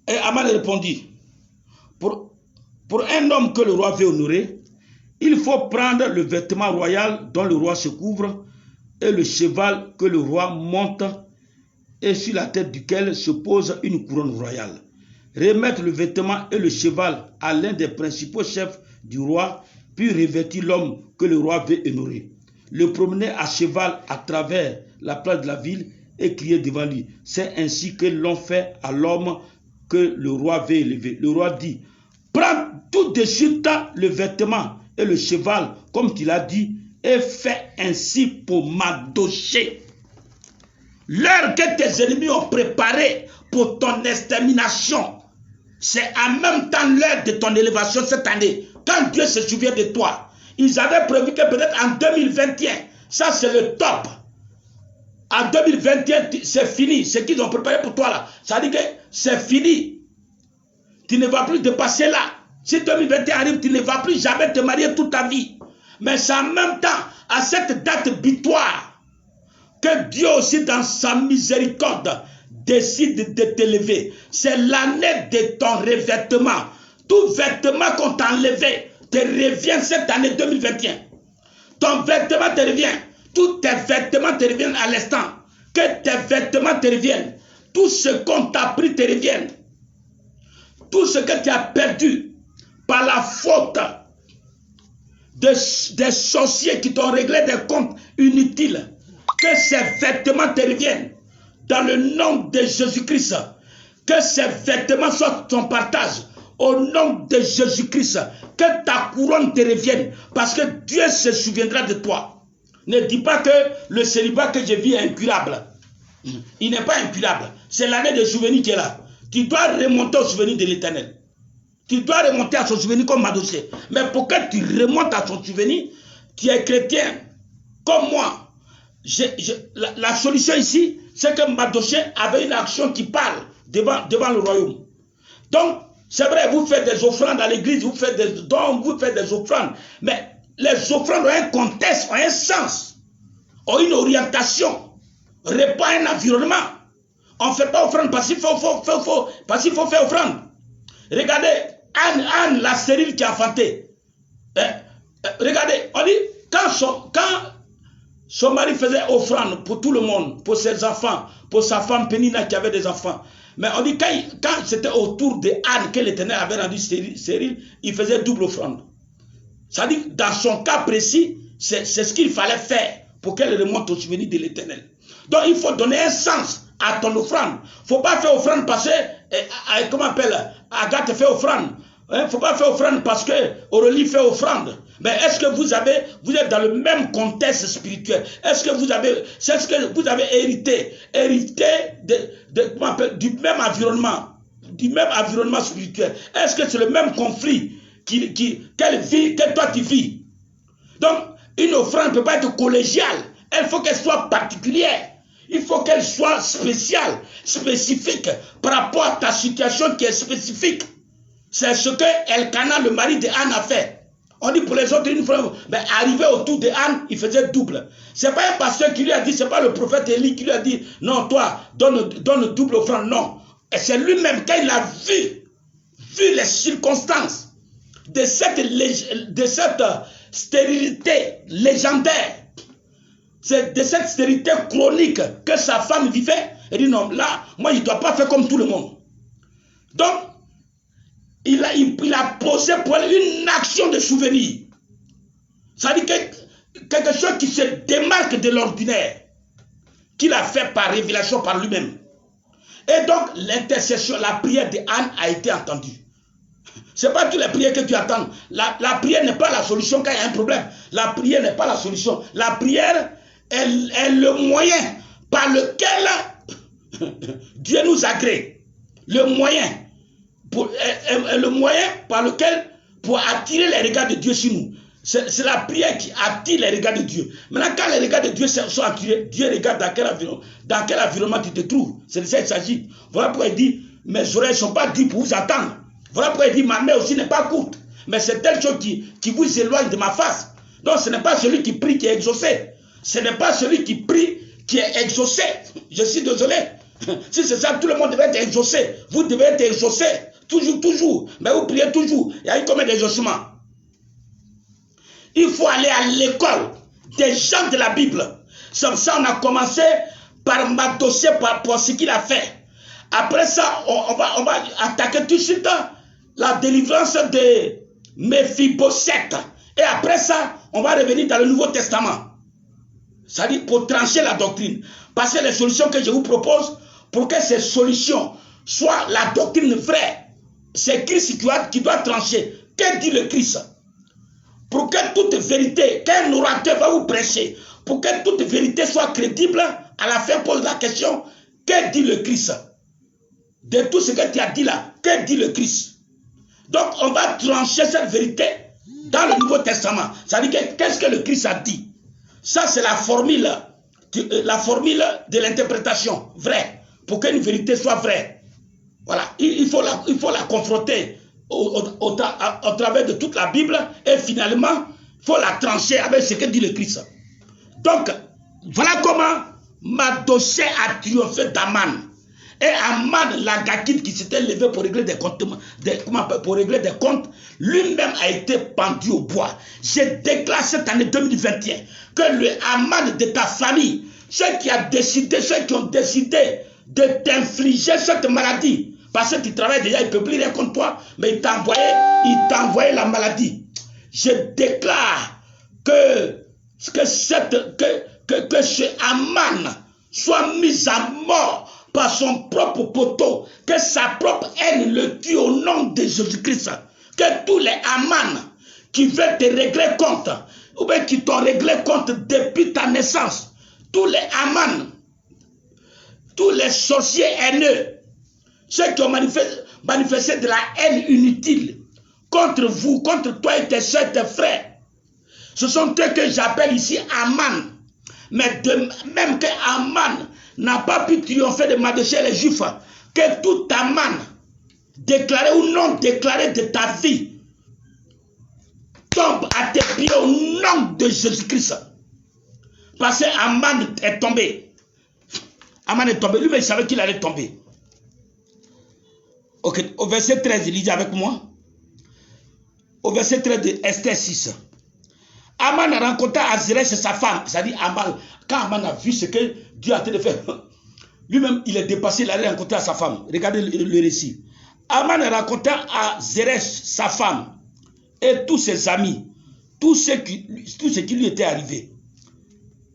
Et Aman répondit, pour un homme que le roi veut honorer, il faut prendre le vêtement royal dont le roi se couvre et le cheval que le roi monte et sur la tête duquel se pose une couronne royale. Remettre le vêtement et le cheval à l'un des principaux chefs du roi, puis revêtir l'homme que le roi veut honorer. Le promener à cheval à travers la place de la ville et crier devant lui. C'est ainsi que l'on fait à l'homme que le roi veut élever. Le roi dit, prends tout de suite le vêtement et le cheval, comme tu l'as dit, et fais ainsi pour Mardochée. L'heure que tes ennemis ont préparée pour ton extermination, c'est en même temps l'heure de ton élévation cette année. Quand Dieu se souvient de toi, ils avaient prévu que peut-être en 2021, ça c'est le top. En 2021, c'est fini. Ce qu'ils ont préparé pour toi là, ça dit que c'est fini. Tu ne vas plus te passer là. Si 2021 arrive, tu ne vas plus jamais te marier toute ta vie. Mais c'est en même temps, à cette date butoir, que Dieu aussi dans sa miséricorde décide de t'élever. C'est l'année de ton revêtement. Tout vêtement qu'on t'a enlevé te revient cette année 2021. Ton vêtement te revient. Tous tes vêtements te reviennent à l'instant. Que tes vêtements te reviennent. Tout ce qu'on t'a pris te revienne. Tout ce que tu as perdu par la faute des sorciers qui t'ont réglé des comptes inutiles. Que ces vêtements te reviennent. Dans le nom de Jésus-Christ. Que ces vêtements soient ton partage. Au nom de Jésus-Christ. Que ta couronne te revienne. Parce que Dieu se souviendra de toi. Ne dis pas que le célibat que je vis est incurable. Il n'est pas incurable. C'est l'année de souvenir qui est là. Tu dois remonter au souvenir de l'Éternel. Tu dois remonter à son souvenir comme Mardochée. Mais pour que tu remontes à son souvenir, tu es chrétien comme moi. La solution ici, c'est que Mardochée avait une action qui parle devant le royaume. Donc, c'est vrai, vous faites des offrandes à l'église, vous faites des dons, vous faites des offrandes. Mais les offrandes ont un contexte, ont un sens, ont une orientation, répond à un environnement. On ne fait pas offrande parce qu'il faut faire offrande. Regardez, Anne, la stérile qui a enfanté. Regardez, on dit, quand son mari faisait offrande pour tout le monde, pour ses enfants, pour sa femme Pénina qui avait des enfants. Mais on dit, quand c'était autour de Anne que l'Éternel avait rendu stérile, il faisait double offrande. Ça dit, dans son cas précis, c'est ce qu'il fallait faire pour qu'elle remonte au souvenir de l'Éternel. Donc, il faut donner un sens à ton offrande. Il ne faut pas faire offrande parce que, comment on appelle, Agathe fait offrande. Il ne faut pas faire offrande parce que Aurélie fait offrande. Mais est-ce que vous êtes dans le même contexte spirituel? Est-ce que vous avez hérité du même environnement spirituel? Est-ce que c'est le même conflit qu'elle vit, que toi tu vis? Donc, une offrande ne peut pas être collégiale. Il faut qu'elle soit particulière. Il faut qu'elle soit spéciale, spécifique, par rapport à ta situation qui est spécifique. C'est ce que Elkana, le mari de Anne, a fait. On dit pour les autres, une fois, mais arrivé autour de Anne, il faisait double. Ce n'est pas un pasteur qui lui a dit, ce n'est pas le prophète Élie qui lui a dit, non, toi, donne double offrande. Non. Et c'est lui-même, quand il a vu les circonstances de cette stérilité légendaire, de cette stérilité chronique que sa femme vivait, il dit non, là, moi, il ne doit pas faire comme tout le monde. Donc, il a posé pour elle une action de souvenir. Ça dit quelque chose qui se démarque de l'ordinaire, qu'il a fait par révélation par lui-même. Et donc, l'intercession, la prière de Anne a été entendue. Ce n'est pas toutes les prières que tu attends. La prière n'est pas la solution quand il y a un problème. La prière n'est pas la solution. La prière est le moyen par lequel Dieu nous agrée. Le moyen par lequel pour attirer les regards de Dieu sur nous. C'est la prière qui attire les regards de Dieu. Maintenant, quand les regards de Dieu sont attirés, Dieu regarde dans quel environnement tu te trouves. C'est de ça qu'il s'agit. Voilà pourquoi il dit, mes oreilles ne sont pas dues pour vous attendre. Voilà pourquoi il dit, ma main aussi n'est pas courte. Mais c'est telle chose qui vous éloigne de ma face. Donc ce n'est pas celui qui prie qui est exaucé. Ce n'est pas celui qui prie qui est exaucé. Je suis désolé. Si c'est ça, tout le monde devait être exaucé. Vous devez être exaucé. Toujours. Mais vous priez toujours. Il y a eu combien d'exaucements? Il faut aller à l'école des gens de la Bible. Comme ça, on a commencé par Mardochée, pour ce qu'il a fait. Après ça, on va attaquer tout de suite la délivrance de Méphibosheth. Et après ça, on va revenir dans le Nouveau Testament. C'est-à-dire pour trancher la doctrine. Parce que les solutions que je vous propose, pour que ces solutions soient la doctrine vraie, c'est Christ qui doit trancher. Que dit le Christ? Pour que toute vérité, qu'un orateur va vous prêcher, pour que toute vérité soit crédible, à la fin pose la question, que dit le Christ? De tout ce que tu as dit là, que dit le Christ? Donc on va trancher cette vérité dans le Nouveau Testament. C'est-à-dire qu'est-ce que le Christ a dit? Ça c'est la formule de l'interprétation vraie, pour qu'une vérité soit vraie. Voilà, il faut la confronter au travers de toute la Bible, et finalement, il faut la trancher avec ce que dit le Christ. Donc, voilà comment Mardochée a triomphé d'Aman. Et Aman, l'Agagite qui s'était levé pour régler des comptes, lui-même a été pendu au bois. Je déclare cette année 2021 que le Aman de ta famille, ceux qui ont décidé de t'infliger cette maladie, parce que tu travailles déjà, il ne peut plus rien contre toi, mais il t'a envoyé la maladie. Je déclare que ce Aman soit mis à mort par son propre poteau, que sa propre haine le tue au nom de Jésus-Christ. Que tous les Aman qui veulent te régler compte, ou bien qui t'ont réglé compte depuis ta naissance, tous les Aman, tous les sorciers haineux, ceux qui ont manifesté de la haine inutile contre vous, contre toi et tes soeurs et tes frères, ce sont eux que j'appelle ici Aman. Mais de même que Aman n'a pas pu triompher de Mardochée les Juifs, que tout Aman, déclaré ou non déclaré de ta vie, tombe à tes pieds au nom de Jésus-Christ. Parce que Aman est tombé. Aman est tombé. Lui-même, il savait qu'il allait tomber. Ok, au verset 13, lisez avec moi. Au verset 13 de Esther 6. Aman a rencontré Azerès et sa femme. C'est-à-dire, quand Aman a vu ce que Dieu a été de faire, lui-même, il est dépassé, il a rencontré sa femme. Regardez le récit. Aman a rencontré Azerès, sa femme, et tous ses amis, tout ce qui lui était arrivé.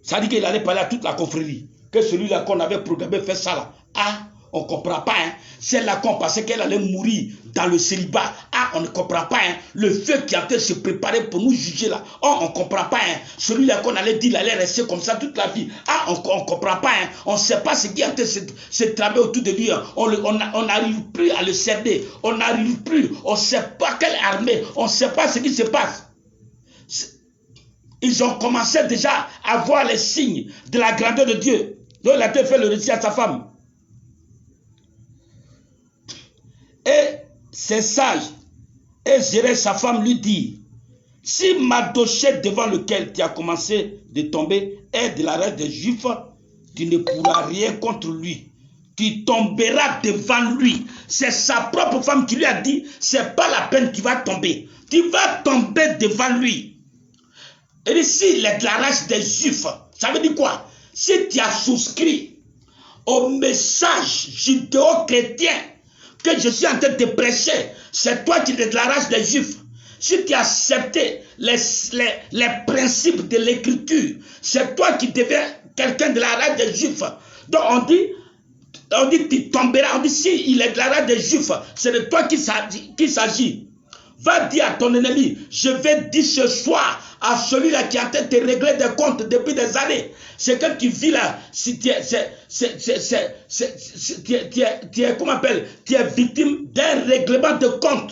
C'est-à-dire qu'il allait parler à toute la confrérie. Que celui-là qu'on avait programmé faire ça là. Ah, on ne comprend pas. Hein. C'est là qu'on pensait qu'elle allait mourir dans le célibat. Ah, on ne comprend pas. Hein. Le feu qui a été se préparer pour nous juger là. Oh, on ne comprend pas. Hein. Celui-là qu'on allait dire, il allait rester comme ça toute la vie. Ah, on ne comprend pas. Hein. On ne sait pas ce qui a été se tramer autour de lui. Hein. On n'arrive plus à le cerner. On n'arrive plus. On ne sait pas quelle armée. On ne sait pas ce qui se passe. Ils ont commencé déjà à voir les signes de la grandeur de Dieu. Donc il a fait le récit à sa femme. Et ces sages, et Zérès, sa femme, lui dit, si Mardochée devant lequel tu as commencé de tomber est de la race des Juifs, tu ne pourras rien contre lui. Tu tomberas devant lui. C'est sa propre femme qui lui a dit, c'est pas la peine, tu vas tomber. Tu vas tomber devant lui. Et ici, il est de la race des Juifs. Ça veut dire quoi? Si tu as souscrit au message judéo-chrétien que je suis en train de prêcher, c'est toi qui es de la race des Juifs. Si tu as accepté les principes de l'écriture, c'est toi qui deviens quelqu'un de la race des Juifs. Donc on dit tu tomberas. On dit si il est de la race des Juifs, c'est de toi qu'il s'agit. Va dire à ton ennemi, je vais dire ce soir à celui-là qui est en train de te régler des comptes depuis des années. C'est que tu vis là, si tu es victime d'un règlement de compte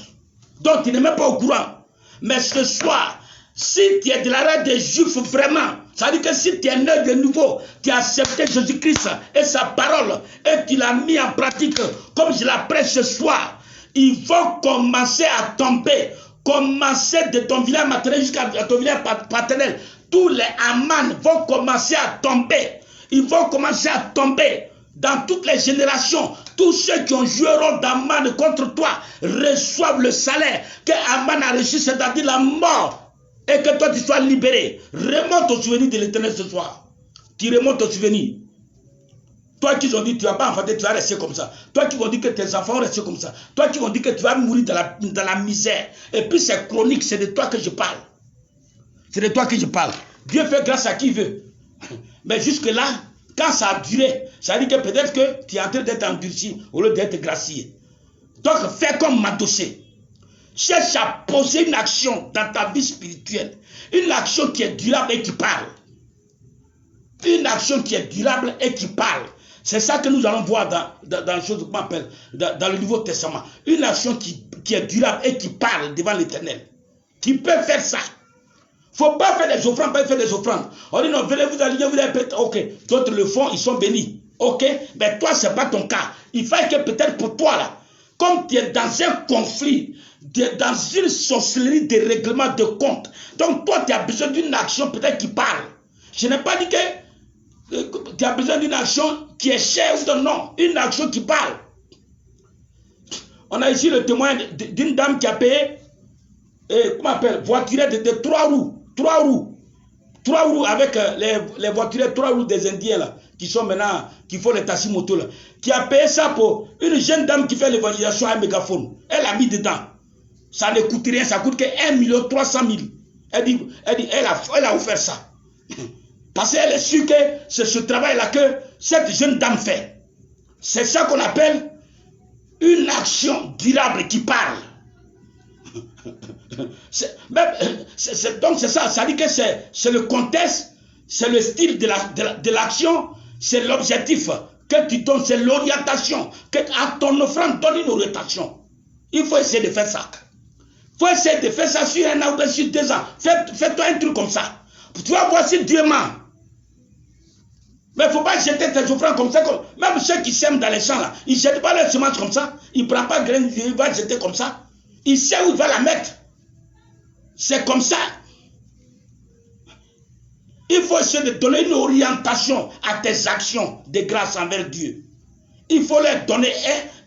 dont tu n'es même pas au courant. Mais ce soir, si tu es de la race des Juifs vraiment, ça veut dire que si tu es né de nouveau, tu as accepté Jésus-Christ et sa parole et tu l'as mis en pratique comme je la prêche ce soir, ils vont commencer à tomber, commencer de ton village maternel jusqu'à ton village paternel. Tous les Aman vont commencer à tomber. Ils vont commencer à tomber dans toutes les générations. Tous ceux qui ont joué le rôle d'Aman contre toi reçoivent le salaire que Aman a reçu, c'est-à-dire la mort, et que toi tu sois libéré. Remonte au souvenir de l'Éternel ce soir. Tu remontes au souvenir. Toi qui ont dit que tu ne vas pas enfanter, tu vas rester comme ça. Toi qui ont dit que tes enfants vont rester comme ça. Toi qui ont dit que tu vas mourir dans la misère. Et puis c'est chronique, c'est de toi que je parle. C'est de toi que je parle. Dieu fait grâce à qui il veut. Mais jusque-là, quand ça a duré, ça veut dire que peut-être que tu es en train d'être endurci au lieu d'être gracié. Donc fais comme Madoché. Cherche à poser une action dans ta vie spirituelle. Une action qui est durable et qui parle. Une action qui est durable et qui parle. C'est ça que nous allons voir dans le chose qu'on appelle, dans le Nouveau Testament. Une action qui est durable et qui parle devant l'Éternel. Qui peut faire ça. Il ne faut pas faire des offrandes, pas faire des offrandes. On dit non, venez vous aligner, vous allez peut-être. Ok, d'autres le font, ils sont bénis. Ok, mais toi, ce n'est pas ton cas. Il faut que peut-être pour toi, là, comme tu es dans un conflit, tu es dans une sorcellerie de règlement de compte. Donc toi, tu as besoin d'une action peut-être qui parle. Je n'ai pas dit que tu as besoin d'une action qui est chère ou non, une action qui parle. On a ici le témoin d'une dame qui a payé, comment on appelle, voiturette de 3 roues. 3 roues avec les voiturettes 3 roues des Indiens là, qui sont maintenant, qui font les taxis motos là, qui a payé ça pour une jeune dame qui fait l'évangélisation à un mégaphone. Elle a mis dedans. Ça ne coûte rien, ça coûte que 1 300 000. Elle a offert ça. Parce qu'elle est sûre que c'est ce travail-là que cette jeune dame fait. C'est ça qu'on appelle une action durable qui parle. Donc c'est ça, ça dit que c'est le contexte, c'est le style de l'action, c'est l'objectif que tu donnes, c'est l'orientation. À ton offrande, donne une orientation. Il faut essayer de faire ça. Il faut essayer de faire ça sur 1 an ou sur 2 ans. Fais-toi un truc comme ça. Tu vas voir si Dieu ment. Mais il ne faut pas jeter tes offrandes comme ça. Même ceux qui sèment dans les champs, là, ils ne jettent pas leurs semences comme ça. Ils ne prennent pas de graines, ils vont jeter comme ça. Il sait où il va la mettre. C'est comme ça. Il faut essayer de donner une orientation à tes actions de grâce envers Dieu. Il faut leur donner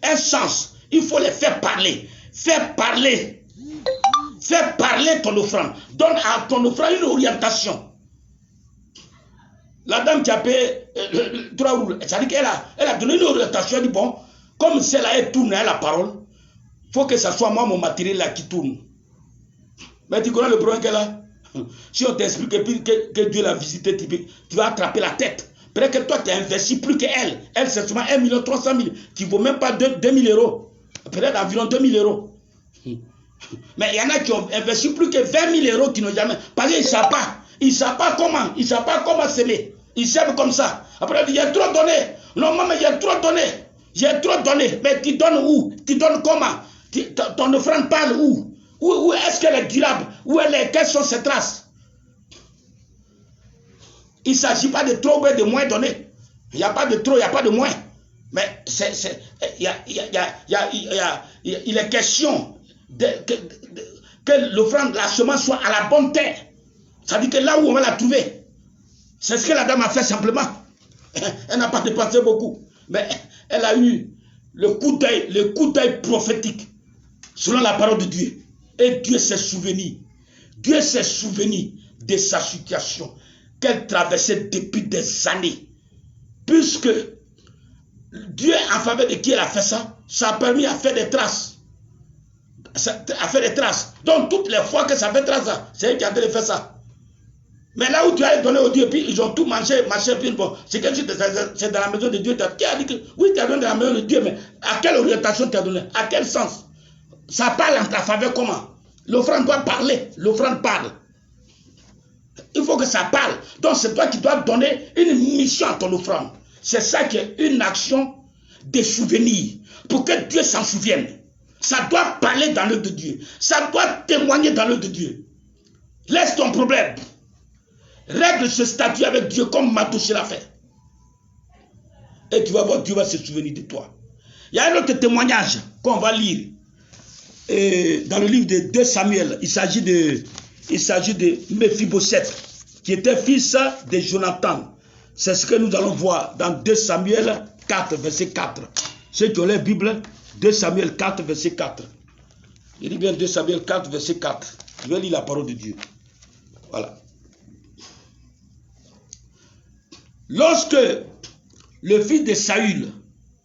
un sens. Il faut les faire parler. Faire parler. Faire parler ton offrande. Donne à ton offrande une orientation. La dame qui a payé 3 roues, ça dit qu'elle a donné une orientation. Elle dit bon, comme celle-là, elle tourne à la parole, il faut que ce soit moi, mon matériel là qui tourne. Mais tu connais le problème qu'elle a? Si on t'explique que Dieu l'a visité, tu vas attraper la tête. Peut-être que toi, tu as investi plus qu'elle. Elle, c'est seulement 1 300 000, qui ne vaut même pas 2 000 euros. Peut-être environ 2 000 euros. Mais il y en a qui ont investi plus que 20 000 euros qui n'ont jamais. Parce qu'ils ne savent pas. Ils ne savent pas comment. Ils ne savent pas comment s'aimer. Ils s'aiment comme ça. Après, il y a trop donné. Non, maman, il y a trop donné. J'ai trop donné. Mais tu donnes où? Tu donnes comment? Ton offrande parle où? Où est-ce qu'elle est durable? Quelles sont ses traces? Il ne s'agit pas de trop ou de moins donner. Il n'y a pas de trop, il n'y a pas de moins. Mais il est question que l'offrande, la semence soit à la bonne terre. Ça dit que là où on va la trouver. C'est ce que la dame a fait simplement. Elle n'a pas dépensé beaucoup. Mais elle a eu le coup d'œil prophétique selon la parole de Dieu. Et Dieu s'est souvenu. Dieu s'est souvenu de sa situation qu'elle traversait depuis des années. Puisque Dieu, en faveur de qui elle a fait ça, ça a permis à faire des traces. À faire des traces. Donc toutes les fois que ça fait trace, c'est elle qui a fait ça. Mais là où tu as donné au Dieu, puis ils ont tout mangé, puis bon, c'est dans la maison de Dieu. Qui a dit que oui, tu as donné dans la maison de Dieu, mais à quelle orientation tu as donné? À quel sens? Ça parle en ta faveur comment? L'offrande doit parler, l'offrande parle. Il faut que ça parle. Donc c'est toi qui dois donner une mission à ton offrande. C'est ça qui est une action de souvenir. Pour que Dieu s'en souvienne. Ça doit parler dans l'œuvre de Dieu. Ça doit témoigner dans l'œuvre de Dieu. Laisse ton problème. Règle ce statut avec Dieu comme Matouché l'a fait. Et tu vas voir, Dieu va se souvenir de toi. Il y a un autre témoignage qu'on va lire. Dans le livre de 2 Samuel, il s'agit de Mephibosheth, qui était fils de Jonathan. C'est ce que nous allons voir dans 2 Samuel 4, verset 4. Ceux qui ont la Bible, 2 Samuel 4, verset 4. Je dis bien 2 Samuel 4, verset 4. Je vais lire la parole de Dieu. Voilà. Lorsque le fils de Saül,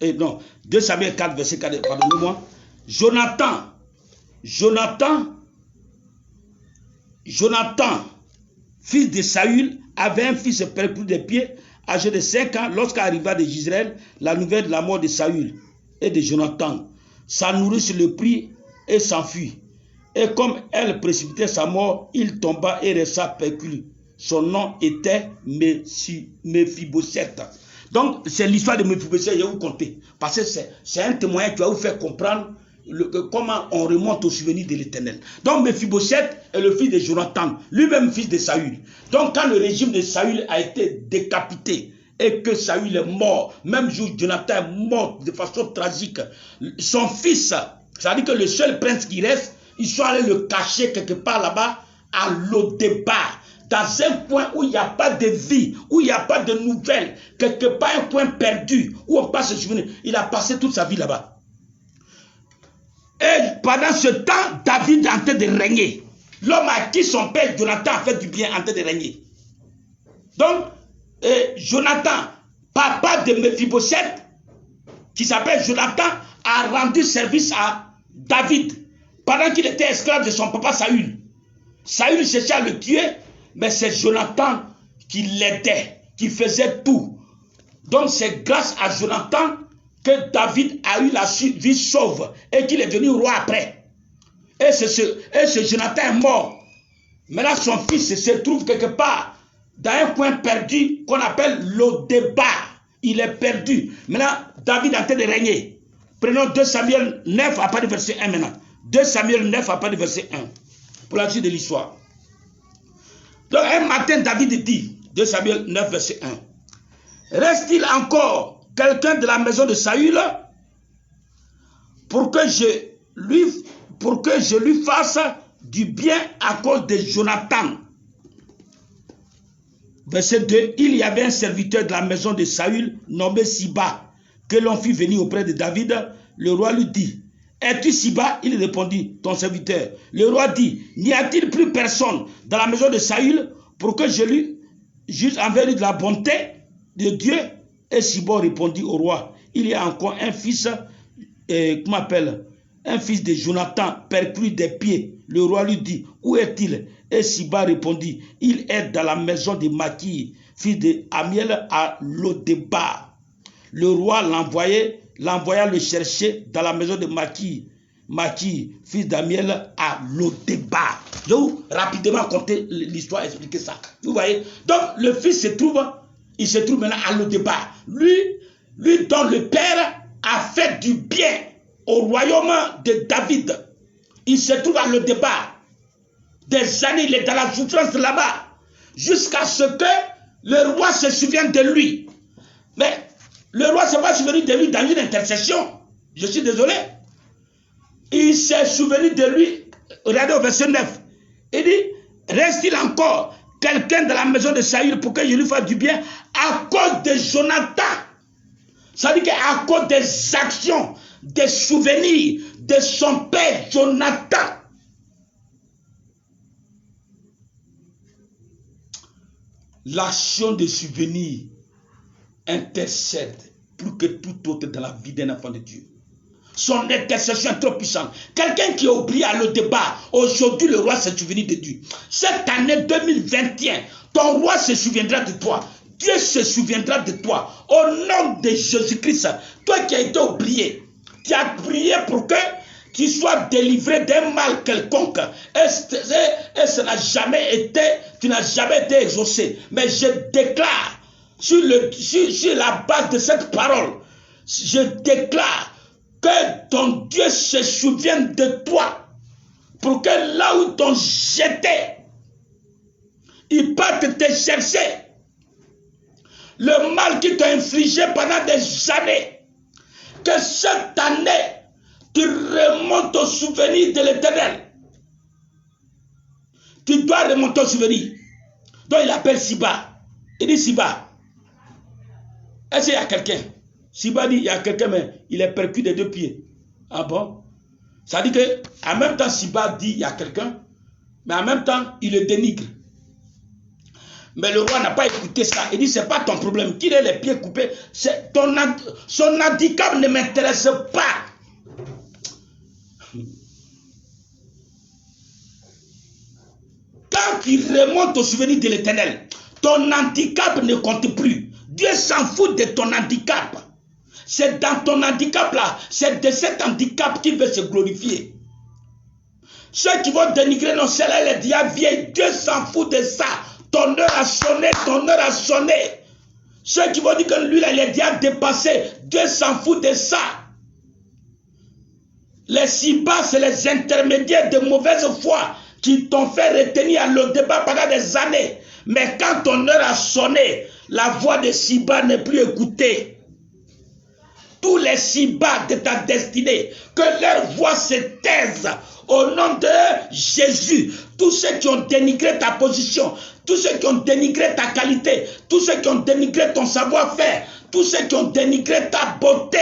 et non, 2 Samuel 4, verset 4, pardonnez-moi, Jonathan, fils de Saül, avait un fils perclus des pieds, âgé de 5 ans, lorsqu'arriva de Israël la nouvelle de la mort de Saül et de Jonathan. Sa nourrice le prit et s'enfuit. Et comme elle précipitait sa mort, il tomba et resta perclus. Son nom était Mephibosheth. Donc, c'est l'histoire de Mephibosheth, je vais vous conter. Parce que c'est un témoignage qui va vous faire comprendre comment on remonte au souvenir de l'Éternel. Donc, Mephibosheth est le fils de Jonathan, lui-même fils de Saül. Donc, quand le régime de Saül a été décapité et que Saül est mort, même jour Jonathan est mort de façon tragique, son fils, c'est-à-dire que le seul prince qui reste, ils sont allés le cacher quelque part là-bas à Lo-Débar, dans un coin où il n'y a pas de vie, où il n'y a pas de nouvelles, quelque part un coin perdu, où on passe se souvenir. Il a passé toute sa vie là-bas. Et pendant ce temps, David est en train de régner. L'homme à qui son père Jonathan a fait du bien en train de régner. Donc, Jonathan, papa de Mephibosheth, qui s'appelle Jonathan, a rendu service à David pendant qu'il était esclave de son papa Saül. Saül cherchait à le tuer, mais c'est Jonathan qui l'aidait, qui faisait tout. Donc c'est grâce à Jonathan que David a eu la vie sauve et qu'il est devenu roi après. Et ce Jonathan est mort. Maintenant son fils se trouve quelque part dans un coin perdu qu'on appelle Lo-Débar. Il est perdu. Maintenant David est en train de régner. Prenons 2 Samuel 9 à partir du verset 1 maintenant. 2 Samuel 9 à partir du verset 1. Pour la suite de l'histoire. Donc un matin, David dit, 2 Samuel 9, verset 1. Reste-t-il encore quelqu'un de la maison de Saül pour que je lui fasse du bien à cause de Jonathan? Verset 2. Il y avait un serviteur de la maison de Saül nommé Siba, que l'on fit venir auprès de David. Le roi lui dit, es-tu Siba? Il répondit, ton serviteur. Le roi dit, n'y a-t-il plus personne dans la maison de Saül pour que je lui juge envers lui de la bonté de Dieu? Et Siba répondit au roi, il y a encore un fils, un fils de Jonathan, perclus des pieds. Le roi lui dit, où est-il? Et Siba répondit, il est dans la maison de Maki, fils de Amiel à Lo-Débar. Le roi l'envoya le chercher dans la maison de Maki, fils d'Amiel à Lo-Débar. Je vais vous rapidement raconter l'histoire, expliquer ça. Vous voyez? Donc le fils se trouve maintenant à Lo-Débar. Lui dont le père a fait du bien au royaume de David. Il se trouve à Lo-Débar. Des années, il est dans la souffrance là-bas. Jusqu'à ce que le roi se souvienne de lui. Mais le roi ne s'est pas souvenu de lui dans une intercession. Je suis désolé. Il s'est souvenu de lui. Regardez au verset 9. Il dit, reste-t-il encore quelqu'un de la maison de Saül pour que je lui fasse du bien à cause de Jonathan? Ça veut dire qu'à cause des actions, des souvenirs de son père Jonathan. L'action de souvenir intercède plus que tout autre dans la vie d'un enfant de Dieu. Son intercession est trop puissante. Quelqu'un qui a oublié à Lo-Débar, aujourd'hui le roi se souvient de Dieu. Cette année 2021, ton roi se souviendra de toi. Dieu se souviendra de toi. Au nom de Jésus-Christ, toi qui as été oublié, tu as prié pour que tu sois délivré d'un mal quelconque. Et ça n'a jamais été, tu n'as jamais été exaucé. Mais je déclare, sur la base de cette parole, je déclare que ton Dieu se souvienne de toi. Pour que là où t'ont jeté, il parte te chercher. Le mal qui t'a infligé pendant des années, que cette année, tu remontes au souvenir de l'Éternel. Tu dois remonter au souvenir. Donc il appelle Siba. Il dit Siba, est-ce qu'il y a quelqu'un? Siba dit il y a quelqu'un, mais il est percu des 2 pieds. Ah bon? Ça dit que en même temps Siba dit il y a quelqu'un, mais en même temps il le dénigre. Mais le roi n'a pas écouté ça. Il dit, c'est pas ton problème. Qu'il ait les pieds coupés, son handicap ne m'intéresse pas. Quand tu remontes au souvenir de l'Éternel, ton handicap ne compte plus. Dieu s'en fout de ton handicap. C'est dans ton handicap là, c'est de cet handicap qu'il veut se glorifier. Ceux qui vont dénigrer nos celles, les diables viennent, Dieu s'en fout de ça. Ton heure a sonné, ton heure a sonné. Ceux qui vont dire que lui, là, il est déjà dépassé, Dieu s'en fout de ça. Les Sibas, c'est les intermédiaires de mauvaise foi qui t'ont fait retenir à le débat pendant des années. Mais quand ton heure a sonné, la voix de Siba n'est plus écoutée. Tous les Sibas de ta destinée, que leur voix se taise au nom de Jésus. Tous ceux qui ont dénigré ta position, tous ceux qui ont dénigré ta qualité, tous ceux qui ont dénigré ton savoir-faire, tous ceux qui ont dénigré ta beauté,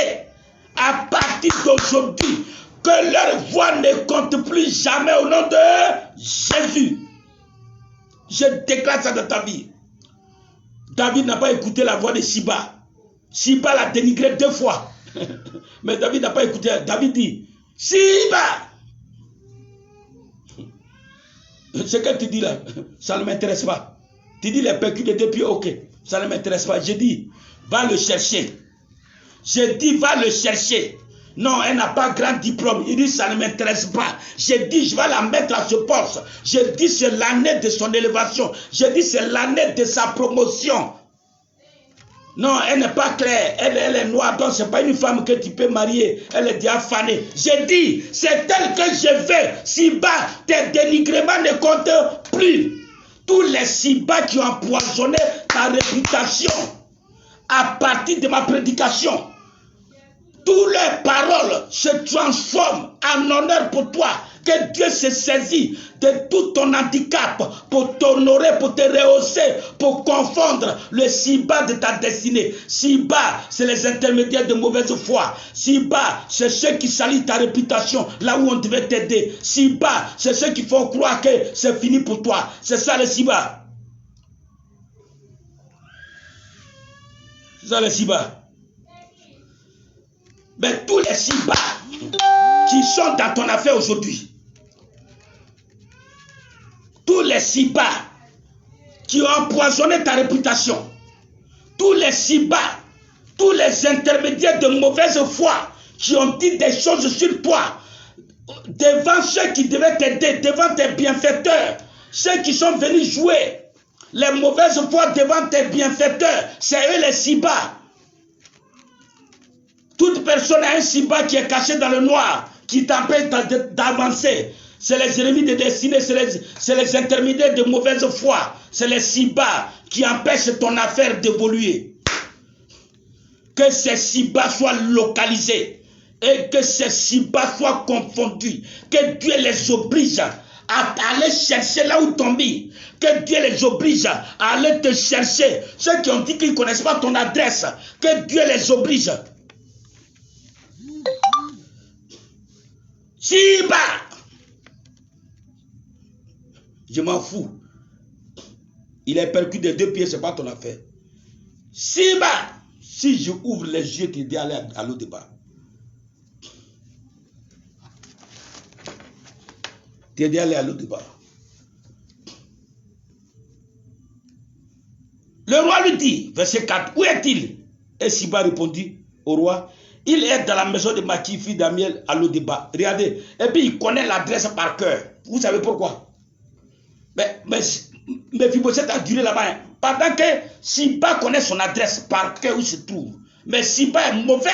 à partir d'aujourd'hui, que leur voix ne compte plus jamais au nom de Jésus. Je déclare ça dans ta vie. David n'a pas écouté la voix de Siba. Siba l'a dénigré 2 fois. Mais David n'a pas écouté. David dit, Siba, ce que tu dis là, ça ne m'intéresse pas. Tu dis les pécules de 2 pieds, ok, ça ne m'intéresse pas. Je dis, va le chercher. Je dis, va le chercher. Non, elle n'a pas grand diplôme. Il dit, ça ne m'intéresse pas. Je dis, je vais la mettre à ce poste. Je dis, c'est l'année de son élévation. Je dis, c'est l'année de sa promotion. Non, elle n'est pas claire. Elle est noire. Donc, ce n'est pas une femme que tu peux marier. Elle est diaphanée. Je dis, c'est elle que je veux. Siba, tes dénigrements ne comptent plus. Tous les Siba qui ont empoisonné ta réputation à partir de ma prédication, toutes les paroles se transforment en honneur pour toi. Que Dieu se saisit de tout ton handicap pour t'honorer, pour te rehausser, pour confondre le Siba de ta destinée. Siba, c'est les intermédiaires de mauvaise foi. Siba, c'est ceux qui salissent ta réputation là où on devait t'aider. Siba, c'est ceux qui font croire que c'est fini pour toi. C'est ça le Siba. C'est ça le Siba. Mais tous les Siba qui sont dans ton affaire aujourd'hui, tous les Siba qui ont empoisonné ta réputation, tous les Siba, tous les intermédiaires de mauvaise foi qui ont dit des choses sur toi, devant ceux qui devaient t'aider, devant tes bienfaiteurs, ceux qui sont venus jouer les mauvaises foi devant tes bienfaiteurs, c'est eux les Siba. Toute personne a un Siba qui est caché dans le noir, qui t'empêche d'avancer. C'est les ennemis de destinée, c'est les intermédiaires de mauvaise foi. C'est les Siba qui empêchent ton affaire d'évoluer. Que ces Siba soient localisés et que ces Siba soient confondus. Que Dieu les oblige à aller chercher là où t'ont mis. Que Dieu les oblige à aller te chercher. Ceux qui ont dit qu'ils ne connaissent pas ton adresse, que Dieu les oblige. Siba, je m'en fous. Il est percu de 2 pieds, ce n'est pas ton affaire. Siba, si je ouvre les yeux, tu dis aller à l'eau débat. Tu dis aller à l'eau débat. Le roi lui dit, verset 4, où est-il? Et Siba répondit au roi, il est dans la maison de Maki, fille d'Amiel, à l'Odéba. Regardez. Et puis il connaît l'adresse par cœur. Vous savez pourquoi? Mais Mephibosheth a duré là-bas. Hein. Pendant que Siba connaît son adresse par cœur où il se trouve. Mais Siba est mauvais.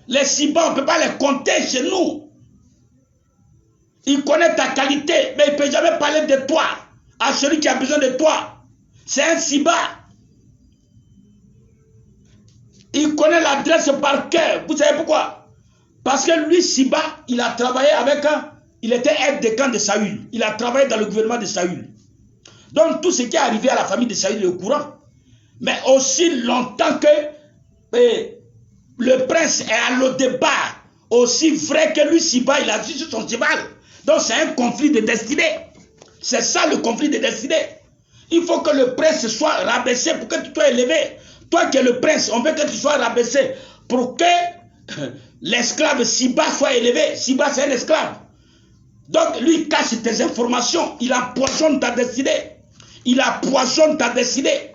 Les Siba, on ne peut pas les compter chez nous. Il connaît ta qualité, mais il ne peut jamais parler de toi à celui qui a besoin de toi. C'est un Siba. Il connaît l'adresse par cœur. Vous savez pourquoi? Parce que lui, Siba, il a travaillé avec il était aide de camp de Saül. Il a travaillé dans le gouvernement de Saül. Donc tout ce qui est arrivé à la famille de Saül est au courant. Mais aussi longtemps que le prince est à l'Odéba, aussi vrai que lui, Siba, il a vu sur son cheval. Donc c'est un conflit de destinée. C'est ça le conflit de destinée. Il faut que que le prince soit rabaissé pour que tu sois élevé. Toi qui es le prince, on veut que tu sois rabaissé pour que l'esclave Siba soit élevé. Siba, c'est un esclave. Donc, lui, il cache tes informations. Il empoisonne ta destinée. Il empoisonne ta destinée.